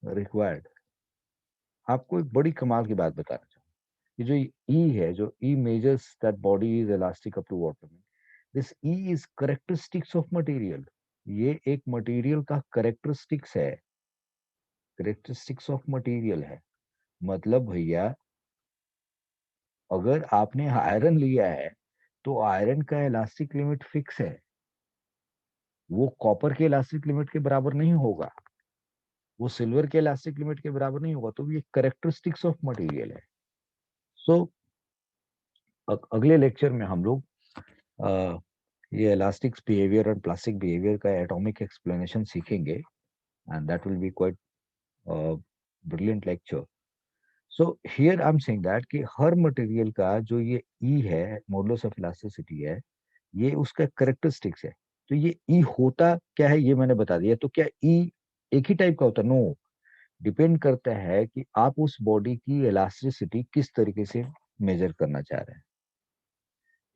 required? आपको एक बड़ी कमाल की बात बताना चाहूँ। ये जो ई है, जो E measures that body is elastic up to water में, this E is characteristics of material. ये एक मटेरियल का करेक्टरिस्टिक्स है, करेक्टरिस्टिक्स ऑफ मटेरियल है। मतलब भैया अगर आपने आयरन लिया है तो आयरन का इलास्टिक लिमिट फिक्स है, वो कॉपर के इलास्टिक लिमिट के बराबर नहीं होगा, वो सिल्वर के इलास्टिक लिमिट के बराबर नहीं होगा। तो ये करेक्टरिस्टिक्स ऑफ मटेरियल है। सो अगले लेक्चर में हम लोग ये इलास्टिक्स बिहेवियर और प्लास्टिक बिहेवियर का एटॉमिक एक्सप्लेनेशन सीखेंगे, and that will be quite brilliant lecture. So here I am saying that कि हर मटेरियल का जो ये ई है, मॉडुलस ऑफ इलास्टिसिटी है, ये उसका करेक्टरिस्टिक्स है। तो ये ई होता क्या है ये मैंने बता दिया। तो क्या ई एक ही टाइप का होता है? नो, डिपेंड करता है कि आप उस बॉडी की इलास्टिसिटी किस तरीके से मेजर करना चाह रहे हैं।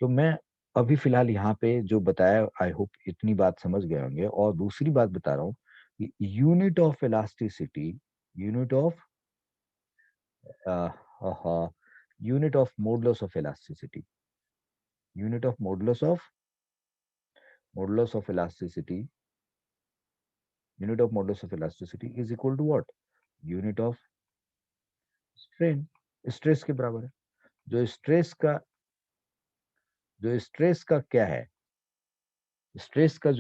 तो मैं अभी फिलहाल यहाँ पे जो बताया, आई होप इतनी बात समझ गए होंगे। और दूसरी बात बता रहा हूँ कि unit of elasticity, unit of unit of modulus of elasticity, unit of modulus of elasticity, unit of modulus of elasticity is equal to what, unit of strain, stress के बराबर है। जो स्ट्रेस का क्या है, स्ट्रेस का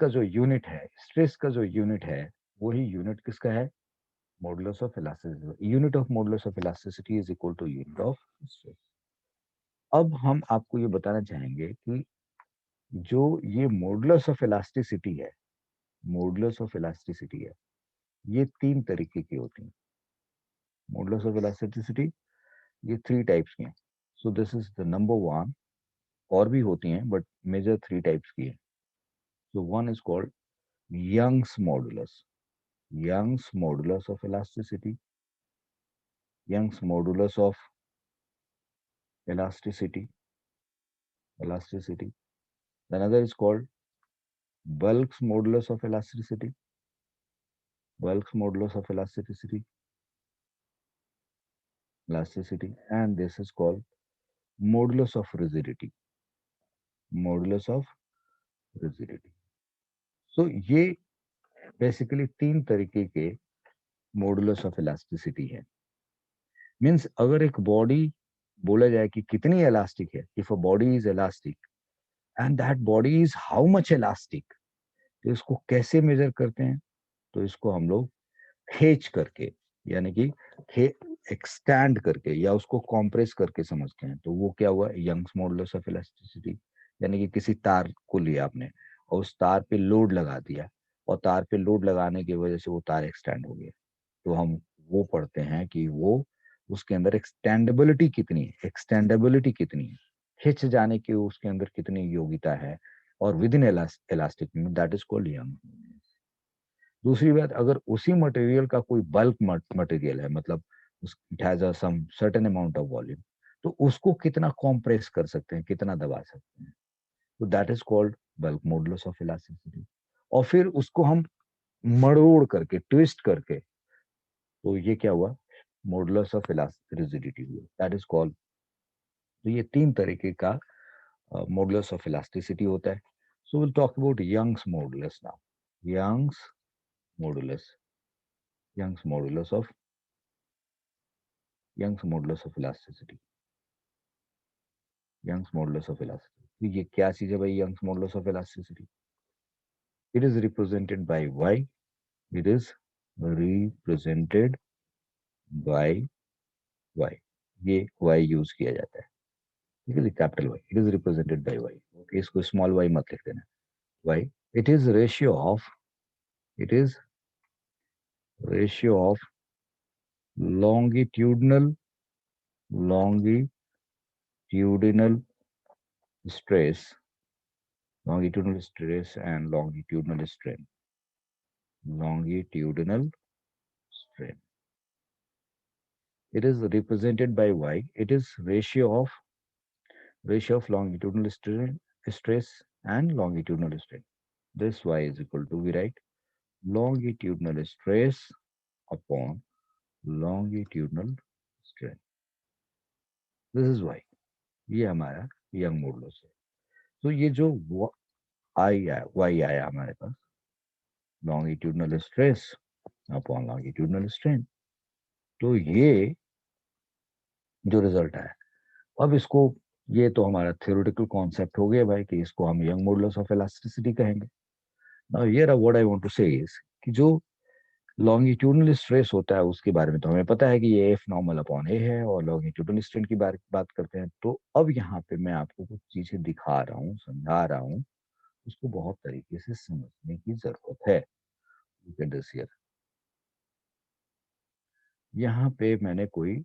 जो यूनिट है, स्ट्रेस का जो यूनिट है, वही यूनिट किसका है, modulus of elasticity, unit of modulus of elasticity is equal to unit of stress. अब हम आपको ये बताना चाहेंगे कि जो ये मॉडुलस ऑफ इलास्टिसिटी है, मॉडुलस ऑफ इलास्टिसिटी है, ये तीन तरीके की होती है। मॉडुलस ऑफ इलास्टिसिटी ये थ्री टाइप्स की हैं। So this is the number one. और भी होती हैं बट मेजर थ्री टाइप्स की है। So one is called Young's modulus, Young's modulus of elasticity, Young's modulus of elasticity, elasticity. Another is called Bulk's modulus of elasticity, Bulk's modulus of elasticity, elasticity, and this is called modulus of rigidity, modulus of rigidity. So ये basically तीन तरीके के modulus of elasticity है। Means अगर एक body बोला जाए कि कितनी इलास्टिक है, if a body is elastic and that body is how much elastic, तो इसको कैसे मेजर करते हैं? तो इसको हम लोग खींच करके, यानी कि एक्सटेंड करके या उसको कॉम्प्रेस करके समझते हैं। तो वो क्या हुआ? Young's modulus of elasticity. यानी कि किसी तार को लिया आपने और उस तार पे लोड लगा दिया, और तार पे लोड लगाने की वजह से वो तार एक्सटेंड हो गया। तो हम वो पढ़ते हैं कि वो उसके अंदर एक्सटेंडेबिलिटी कितनी है, एक्सटेंडेबिलिटी कितनी है, खिंच जाने की उसके अंदर कितनी योग्यता है, और with in elastic, that is called young. दूसरी बात, अगर उसी मटेरियल का कोई बल्क मटेरियल है, मतलब it has a some certain amount of volume, तो उसको कितना कॉम्प्रेस कर सकते हैं, कितना दबा सकते हैं, तो that is called bulk modulus of elasticity. और फिर उसको हम मरोड़ करके, ट्विस्ट करके, तो ये क्या हुआ? मॉडुलस ऑफ इलास्टिसिटी हुआ, दैट इज कॉल्ड। तो ये तीन तरीके का मॉडुलस ऑफ इलास्टिसिटी होता है। So will talk about Young's modulus now. Young's modulus, Young's modulus of, Young's modulus of elasticity, Young's modulus of elasticity. तो ये क्या चीज है भाई Young's modulus of elasticity? It is represented by Y, it is represented by Y. ये Y use किया जाता है, ठीक है, capital Y. It is represented by Y. Okay, इसको स्मॉल वाई मत लिख देना। Y, it is ratio of, it is ratio of longitudinal, longitudinal stress, longitudinal stress and longitudinal strain, longitudinal strain. It is represented by y. It is ratio of longitudinal strain, stress and longitudinal strain. This y is equal to, we write longitudinal stress upon longitudinal strain. This is y. ये हमारा young modulus है। तो ये जो आई आया, Y आया हमारे पास, longitudinal stress upon longitudinal strain, तो ये जो रिजल्ट आया, अब इसको, ये तो हमारा थ्योरेटिकल कॉन्सेप्ट हो गया भाई कि इसको हम यंग मॉडुलस ऑफ इलास्टिसिटी कहेंगे। Now here what I want to say is कि जो लॉन्गिट्यूडनल स्ट्रेस होता है उसके बारे में तो हमें पता है कि ये एफ नॉर्मल अपॉन ए है, और लॉन्गिट्यूडनल स्ट्रेन की बात करते हैं। तो अब यहाँ पे मैं आपको कुछ चीजें दिखा रहा हूँ, समझा रहा हूँ, उसको बहुत तरीके से समझने की जरूरत है। Look at this here. यहाँ पे मैंने कोई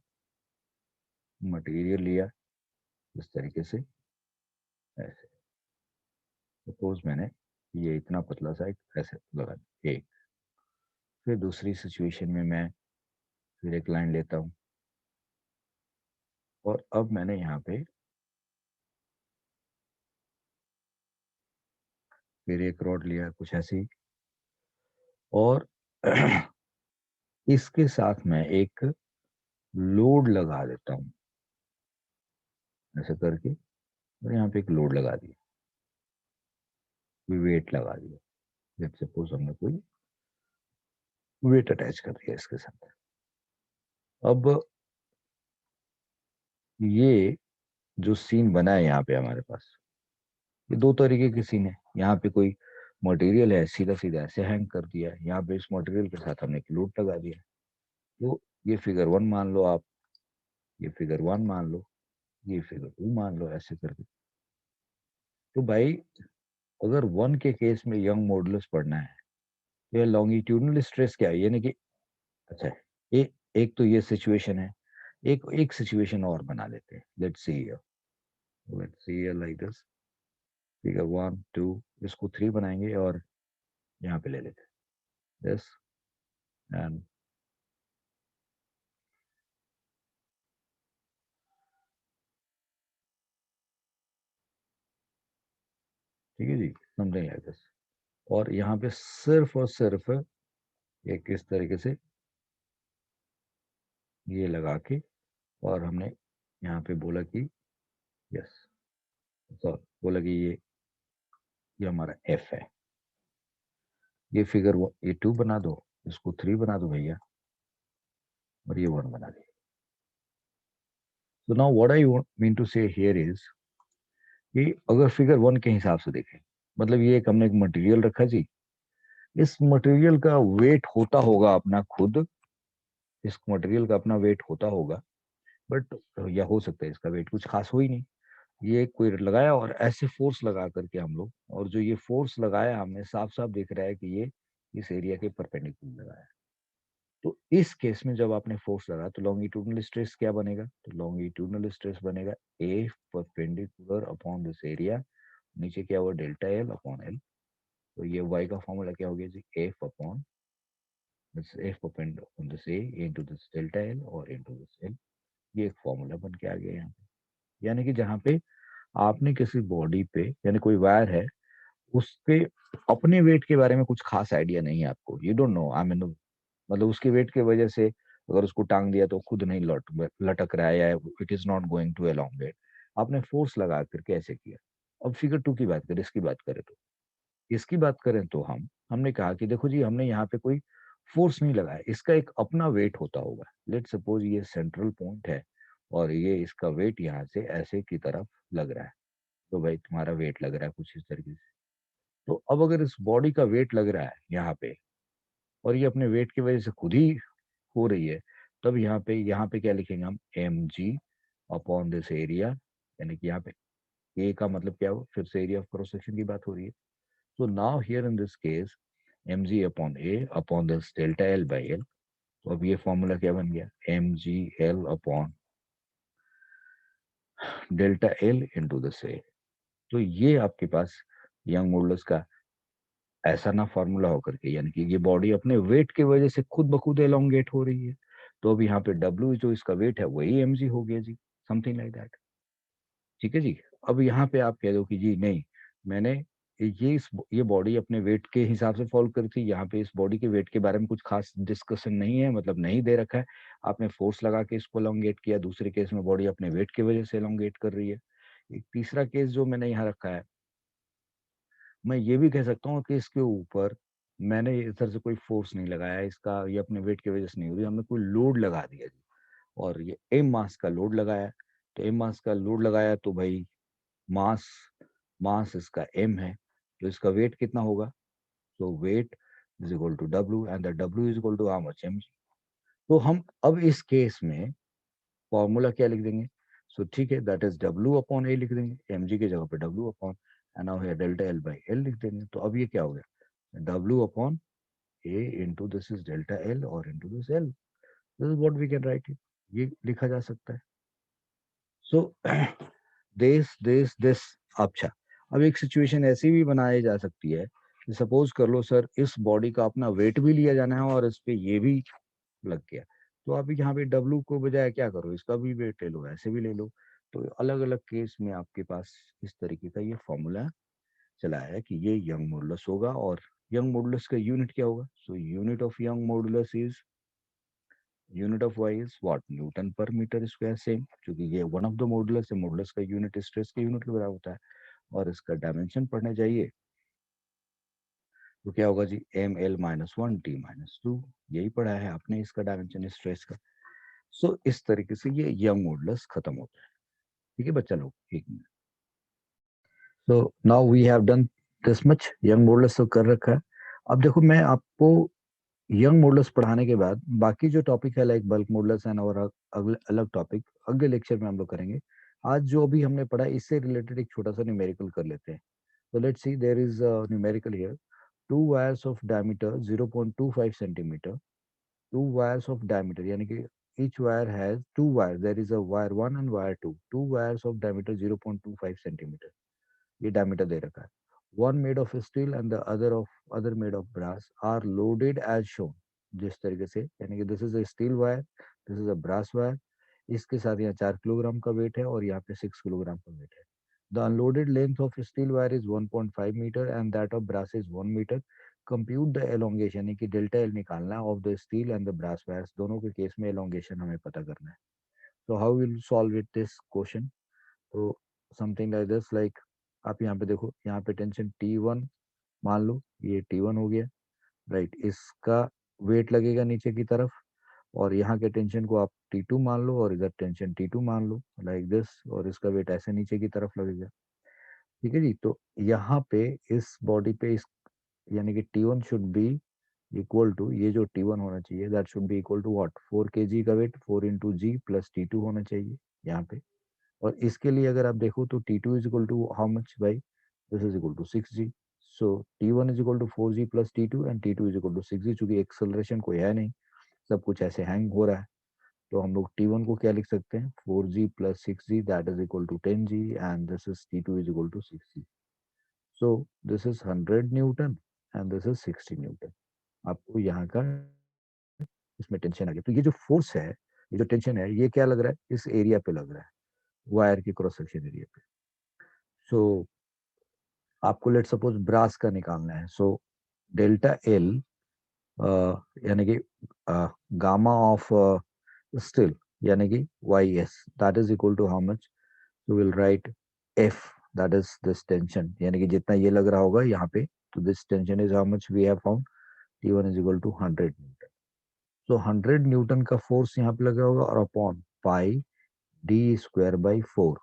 मटेरियल लिया इस तरीके से, ऐसे सपोज मैंने ये इतना पतला सा एक ऐसे लगा दिया, एक। फिर दूसरी सिचुएशन में मैं फिर एक लाइन लेता हूँ, और अब मैंने यहाँ पे फिर एक रॉड लिया कुछ ऐसी, और इसके साथ मैं एक लोड लगा देता हूँ ऐसे करके, और यहाँ पे एक लोड लगा दिया, कोई वेट लगा दिया। लेट्स सपोज हमने कोई वेट अटैच कर दिया इसके साथ। अब ये जो सीन बना है यहाँ पे हमारे पास, ये दो तरीके की सीन है। यहाँ पे कोई मटेरियल है, सीधा सीधा ऐसे हैंग कर दिया है, यहाँ पे इस मटेरियल के साथ हमने एक लोड लगा दिया। तो ये फिगर 1 मान लो आप, ये फिगर 1 मान लो, ये फिगर 2 मान लो, ऐसे करके। तो भाई अगर 1 के केस में यंग मॉडुलस पढ़ना है तो ये लॉन्गिट्यूडनल स्ट्रेस क्या है, यानी कि अच्छा एक तो ये सिचुएशन है, एक एक सिचुएशन और बना लेते हैं। Let's see like this, figure 1 2, इसको 3 बनाएंगे और यहाँ पे ले लेते हैं दिस एंड, ठीक है जी, समथिंग लाइक दिस। और यहाँ पे सिर्फ और सिर्फ एक इस तरीके से ये लगा के, और हमने यहाँ पे बोला कि यस, सॉरी, बोला कि ये हमारा एफ है। ये फिगर ये 2 बना दो, इसको 3 बना दो भैया, और ये 1 बना दिया। So now what I mean to say here is कि अगर फिगर 1 के हिसाब से देखें, मतलब ये एक हमने एक मटेरियल रखा जी, इस मटेरियल का वेट होता होगा अपना खुद, इस मटेरियल का अपना वेट होता होगा, बट या हो सकता है इसका वेट कुछ खास हो ही नहीं। ये कोई लगाया और ऐसे फोर्स लगा करके हम लोग, और जो ये फोर्स लगाया हमने, साफ साफ दिख रहा है कि ये इस एरिया के परपेंडिकुलर लगाया। तो इस केस में जब आपने फोर्स लगा तो लॉन्गिट्यूडनल स्ट्रेस क्या बनेगा, तो लॉन्गिट्यूडनल स्ट्रेस बनेगा ए परपेंडिकुलर अपॉन दिस एरिया, नीचे क्या हुआ, डेल्टा एल अपॉन एल। तो ये वाई का फॉर्मूला क्या हो गया जी, F upon this, F upon this A into this delta L और इनटू दिस एल। ये एक फॉर्मूला बन के आ गया यहाँ पे। यानी कि जहाँ पे आपने किसी बॉडी पे, यानी कोई वायर है, उसके अपने वेट के बारे में कुछ खास आइडिया नहीं है आपको, you don't know, I mean, मतलब उसके वेट की वजह से अगर उसको टांग दिया तो खुद नहीं लटक रहा है, या it is not going to elongate, आपने फोर्स लगा करके ऐसे किया। अब फिगर 2 की बात करें, इसकी बात करें तो हमने कहा कि देखो जी, हमने यहाँ पे कोई फोर्स नहीं लगाया, इसका एक अपना वेट होता होगा। लेट सपोज ये सेंट्रल पॉइंट है और ये इसका वेट यहाँ से ऐसे की तरफ लग रहा है, तो भाई तुम्हारा वेट लग रहा है कुछ इस तरीके से। तो अब अगर इस बॉडी का वेट लग रहा है यहाँ पे, और ये अपने वेट की वजह से खुद ही हो रही है, तब यहाँ पे क्या लिखेंगे हम, M G upon this area, यानी कि यहाँ पे ए का मतलब क्या हो, फिर से एरिया ऑफ क्रॉस सेक्शन की बात हो रही है। तो now here in this case M G upon A upon this delta L by L. तो अब ये फॉर्मूला क्या बन गया, M G L upon delta L into this A. तो ये आपके पास यंग मॉडुलस का ऐसा ना फॉर्मूला होकर के, यानी कि ये बॉडी अपने वेट की वजह से खुद ब खुद एलोंगेट हो रही है। तो अब यहाँ पे डब्ल्यू जो इसका वेट है वही एम जी हो गया जी, समथिंग लाइक दैट। ठीक है जी। अब यहाँ पे आप कह दो कि जी नहीं, मैंने ये बॉडी अपने वेट के हिसाब से फॉलो करी थी, यहाँ पे इस बॉडी के वेट के बारे में कुछ खास डिस्कशन नहीं है, मतलब नहीं दे रखा है, आपने फोर्स लगा के इसको एलोंगेट किया। दूसरे केस में बॉडी अपने वेट की वजह से एलोंगेट कर रही है। एक तीसरा केस जो मैंने यहाँ रखा है, मैं ये भी कह सकता हूँ कि इसके ऊपर मैंने इधर से कोई फोर्स नहीं लगाया, इसका ये अपने वेट की वजह से नहीं हो रही, हमने कोई लोड लगा दिया जी, और ये एम मास का लोड लगाया। तो एम मास का लोड लगाया तो भाई मास मास इसका एम है, तो इसका वेट कितना होगा, तो weight is equal to W, and the W is equal to how much, M. तो हम अब इस केस में फॉर्मूला क्या लिख देंगे, सो ठीक है, that is W upon A लिख देंगे, एम जी की जगह पे W upon, and now here delta L by L लिख देंगे। तो अब ये क्या हो गया, W upon A into this is delta L और into this L, this is what we can write it, ये लिखा जा सकता है। सो दिस अच्छा, अब एक सिचुएशन ऐसी भी बनाई जा सकती है कि सपोज कर लो सर, इस बॉडी का अपना वेट भी लिया जाना है और इस पे ये भी लग गया, तो आप यहाँ पे डब्लू को बजाय क्या करो, इसका भी वेट ले लो, ऐसे भी ले लो। तो अलग अलग केस में आपके पास इस तरीके का ये फॉर्मूला चला है कि ये यंग मॉडुलस होगा, और यंग मॉडुलस का यूनिट क्या होगा, so unit of Young modulus is, unit of Y is what, newton per metre square, same, क्योंकि ये वन ऑफ द मॉडुलस है, मॉडुलस का यूनिट स्ट्रेस के यूनिट के बराबर होता है। और इसका डायमेंशन पढ़ने जाइए तो क्या होगा जी, M L minus one T minus two, यही पढ़ा है आपने इसका डायमेंशन स्ट्रेस का। सो इस तरीके से ये यंग मॉडुलस खत्म होता है। ठीक है बच्चा लोग, एक मिनट। So now we have done this much, Young modulus तो कर रखा है। अब देखो मैं आपको यंग मॉडल्स पढ़ाने के बाद बाकी जो टॉपिक है लाइक बल्क मॉडल्स एंड और अगले अलग टॉपिक अगले लेक्चर में हम लोग करेंगे। आज जो अभी हमने पढ़ा इससे रिलेटेड एक छोटा सा न्यूमेरिकल कर लेते हैं। So let's see, there is a numerical here. Two wires of diameter 0.25 centimeter. Two wires of diameter, यानी कि each wire has two wires. There is a wire one and wire two. Two wires of diameter 0.25 centimeter. ये diameter दे रखा है. One made of steel and the other made of brass are loaded as shown. जिस तरीके से यानी कि this is a steel wire, this is a brass wire. इसके साथ यहाँ 4 किलोग्राम का वेट है और यहाँ पे 6 किलोग्राम का वेट है. The unloaded length of steel wire is 1.5 meter and that of brass is 1 meter. Compute the elongation यानी कि डेल्टा एल निकालना of the steel and the brass wires. दोनों के केस में elongation हमें पता करना है. So how will solve it this question? तो समथिंग लाइक दिस, लाइक आप यहाँ पे देखो, यहाँ पे टेंशन T1 मान लो, ये T1 हो गया, राइट. इसका वेट लगेगा नीचे की तरफ और यहाँ के टेंशन को आप T2 मान लो और इधर टेंशन T2 मान लो लाइक दिस, और इसका वेट ऐसे नीचे की तरफ लगेगा. ठीक है जी. तो यहाँ पे इस बॉडी पे इस यानी कि T1 should be equal to, ये जो T1 होना चाहिए that should be equal to what, 4 kg का weight 4 into G plus T2 होना चाहिए यहाँ पे. और इसके लिए अगर आप देखो तो T2 is equal to how much भाई, this is equal to 6g. So T1 is equal to 4g plus T2 and T2 is equal to 6g. चूंकि एक्सेलरेशन कोई है नहीं, सब कुछ ऐसे हैंग हो रहा है, तो हम लोग T1 को क्या लिख सकते हैं, 4g plus 6g that is equal to 10g and this is T2 is equal to 6g. So this is 100 newton and this is 60 newton. आपको यहाँ का इसमें टेंशन आ गया. तो ये जो फोर्स है, ये जो टेंशन है, ये क्या लग रहा है, इस एरिया पे लग रहा है, वायर की क्रॉस सेक्शन एरिया पे. सो आपको लेट सपोज ब्रास का निकालना है. सो डेल्टा एल यानी कि गामा ऑफ स्टील यानी कि Y S that is equal to how much. You will write F that is this tension, यानी कि जितना ये लग रहा होगा यहाँ पे, तो this tension is how much we have found, T1 is equal to 100 newton. So 100 newton का फोर्स यहाँ पे लगा होगा और upon pi D square by 4,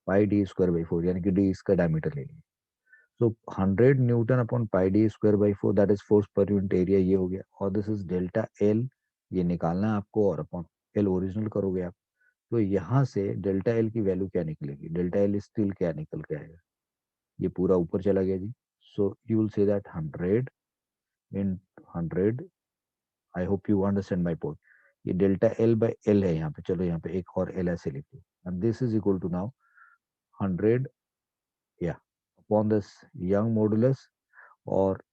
pi D square by 4 यानी कि डी इसका डायमीटर ले लिया. So 100 Newton upon pi D square by 4 that is force पर यूनिट एरिया, ये हो गया. और दिस इज डेल्टा एल, ये निकालना है आपको, और अपॉन एल ओरिजिनल करोगे आप. तो यहाँ से डेल्टा एल की वैल्यू क्या निकलेगी, डेल्टा एल स्टिल क्या निकल के आएगा, ये पूरा ऊपर चला गया जी. So you will say that 100 in 100, I hope you understand my point. ये डेल्टा एल बाई एल है यहाँ पे, चलो यहाँ पे एक और एल ऐसे लिख दो, and this is equal to now 100 या अपॉन दिस यंग मॉडुलस. और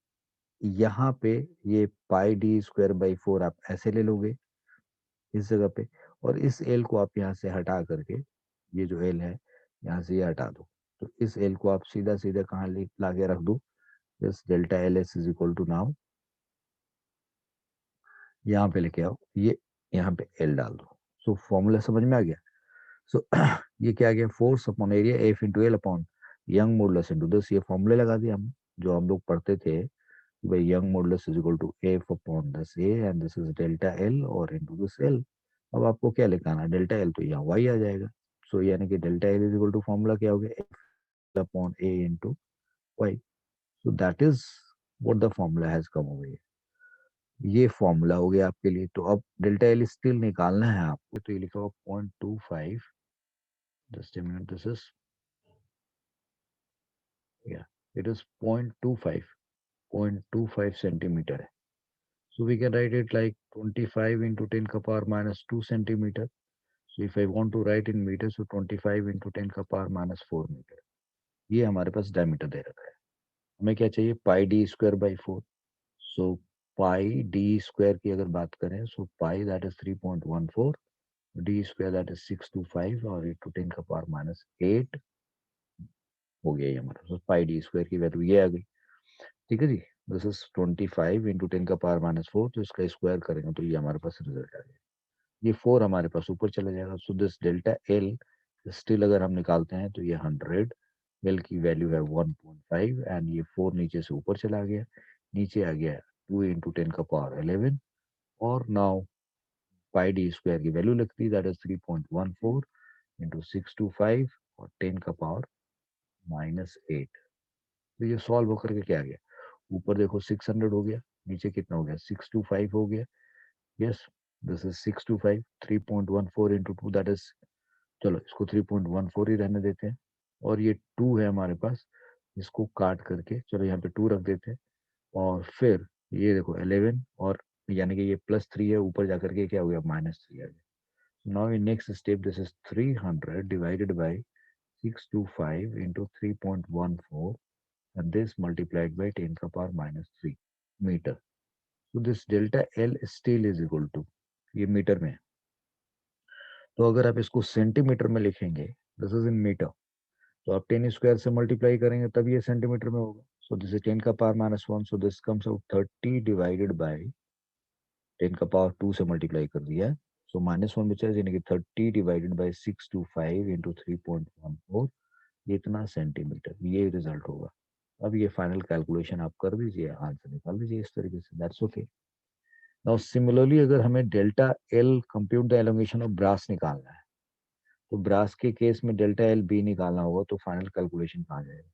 यहाँ पे ये पाई डी स्क्वायर बाई 4 आप ऐसे ले लोगे इस जगह पे, और इस एल को आप यहाँ से हटा करके, ये जो एल है यहाँ से ये हटा दो, तो इस एल को आप सीधा सीधा कहाँ ला के रख दो, इस delta L S is equal to now यहाँ पे लेके आओ, ये यहाँ पे एल डाल दो. सो फॉर्मूला समझ में आ गया. सो ये क्या आ गया, force upon area F into L upon young modulus into this, ये फॉर्मूले लगा दिए हम जो हम लोग पढ़ते थे, by young modulus is equal to f upon this a and this is delta l और into this l. अब आपको क्या लिखाना है, डेल्टा एल तो यहाँ y आ जाएगा. सो यानी कि delta L is equal to formula क्या हो गया, f upon a into y. So that is what the formula has come over here. ये फॉर्मूला हो गया आपके लिए. तो अब डेल्टा एल स्टिल निकालना है आपको, तो ये लिखा हुआ 0.25, just a minute, this is या इट इज 0.25 सेंटीमीटर है. So we can write it like 25 into 10 ka power minus 2 centimeter. So if I want to write in meters, so 25 into 10 का पावर माइनस 4 मीटर. ये हमारे पास diameter दे रखा है. हमें क्या चाहिए, pi D square by 4. So pi D square की अगर बात करें, so pi that is 3.14, D square that is 625 और 8 to 10 का पावर माइनस 8 हो गया ये हमारा. सो पाई डी स्क्वायर की वैल्यू ये आ गई. ठीक है जी. दिस इज 25 इंटू 10 का पावर माइनस 4, तो इसका स्क्वायर करेंगे तो ये हमारे पास रिजल्ट आ गया. ये 4 हमारे पास ऊपर चला जाएगा. So this delta L still अगर हम निकालते हैं तो ये 100, एल की वैल्यू है 1.5 एंड ये 4 नीचे से ऊपर चला गया, नीचे आ गया 2 इंटू 10 का पावर 11. और नाउ पाई डी स्क्वायर की वैल्यू लगती है दैट इज 3.14 इंटू 625 और 10 का पावर माइनस 8. तो ये सॉल्व होकर के क्या आ गया, ऊपर देखो 600 हो गया, नीचे कितना हो गया 625 हो गया. Yes, this is 625. 3.14 into two that is, चलो इसको 3.14 ही रहने देते हैं. और ये 2 है हमारे पास, इसको काट करके चलो यहाँ पे 2 रख देते हैं. और फिर ये देखो 11, और यानी कि ये +3 है, ऊपर जाकर के क्या हो गया -3 आ गया. Now in next step this is 300 divided by 625 into 3.14 and this multiplied by 10 का power -3 मीटर. So this delta L still is equal to, ये मीटर में है. तो अगर आप इसको सेंटीमीटर में लिखेंगे, दिस इज इन मीटर, तो आप 10 स्क्वायर से मल्टीप्लाई करेंगे तब ये सेंटीमीटर में होगा. सो दिस इज 10 का power -1, so this comes out 30 divided by 10 का पावर 2 से मल्टीप्लाई कर दिया. सो -1 बचा, यानी कि 30 डिवाइडेड बाय 625 इंटू 3.14, इतना सेंटीमीटर, ये रिजल्ट होगा. अब ये फाइनल कैलकुलेशन आप कर दीजिए, आंसर निकाल दीजिए इस तरीके से. That's okay. नाउ सिमिलरली अगर हमें delta L compute the elongation of brass निकालना है, तो ब्रास के केस में डेल्टा एल बी निकालना होगा, तो फाइनल कैलकुलेशन कहाँ जाएगा.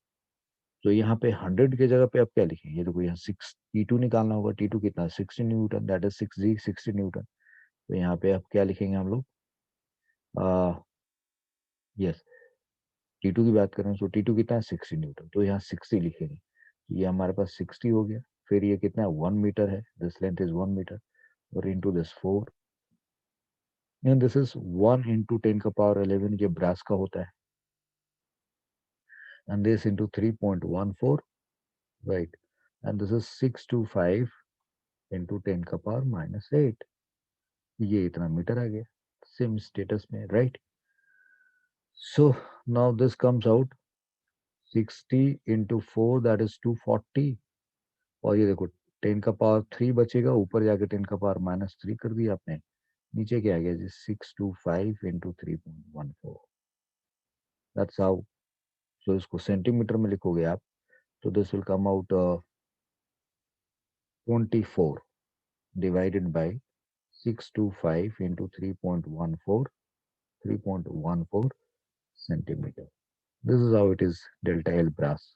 तो यहाँ पे 100 की जगह पे आप क्या लिखेंगे, ये देखो यहाँ 6 T2 निकालना होगा. T2 कितना 60 Newton, that is 6G 60 Newton. तो यहाँ पे आप क्या लिखेंगे हम लोग, यस T2 की बात करें, सो T2 कितना है 60 न्यूटन, तो यहाँ 60 लिखेंगे. ये हमारे पास 60 हो गया. फिर ये कितना है 1 मीटर है, दिस लेंथ इज 1 मीटर, और into this 4, and this is 1 into 10 का पावर 11, ये ब्रास का होता है, and this into 3.14, right, and this is 625 into 10 का पावर -8. ये इतना मीटर आ गया सेम स्टेटस में, right. So now this comes out 60 into 4, that is 240. और ये देखो 10 का पावर 3 बचेगा, ऊपर जाके 10 का पावर -3 कर दिया आपने, नीचे क्या आ गया जी 625 इंटू 3.14. That's how. सो इसको सेंटीमीटर में लिखोगे आप, तो this will come out 24 divided by 625 into 3.14, 3.14 centimetre. This is how it is delta L brass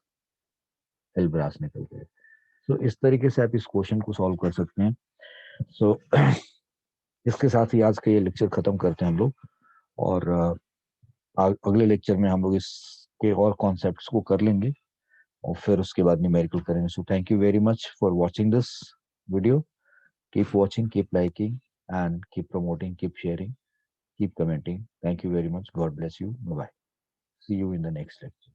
निकलते हैं. सो इस तरीके से आप इस क्वेश्चन को सॉल्व कर सकते हैं. सो इसके साथ ही आज का ये लेक्चर खत्म करते हैं हम लोग, और अगले लेक्चर में हम लोग इसके और कॉन्सेप्ट्स को कर लेंगे, और फिर उसके बाद न्यूमेरिकल करेंगे. So thank you very much for watching this video. Keep watching, keep liking, and keep promoting, keep sharing, keep commenting. Thank you very much. God bless you. Bye. See you in the next lecture.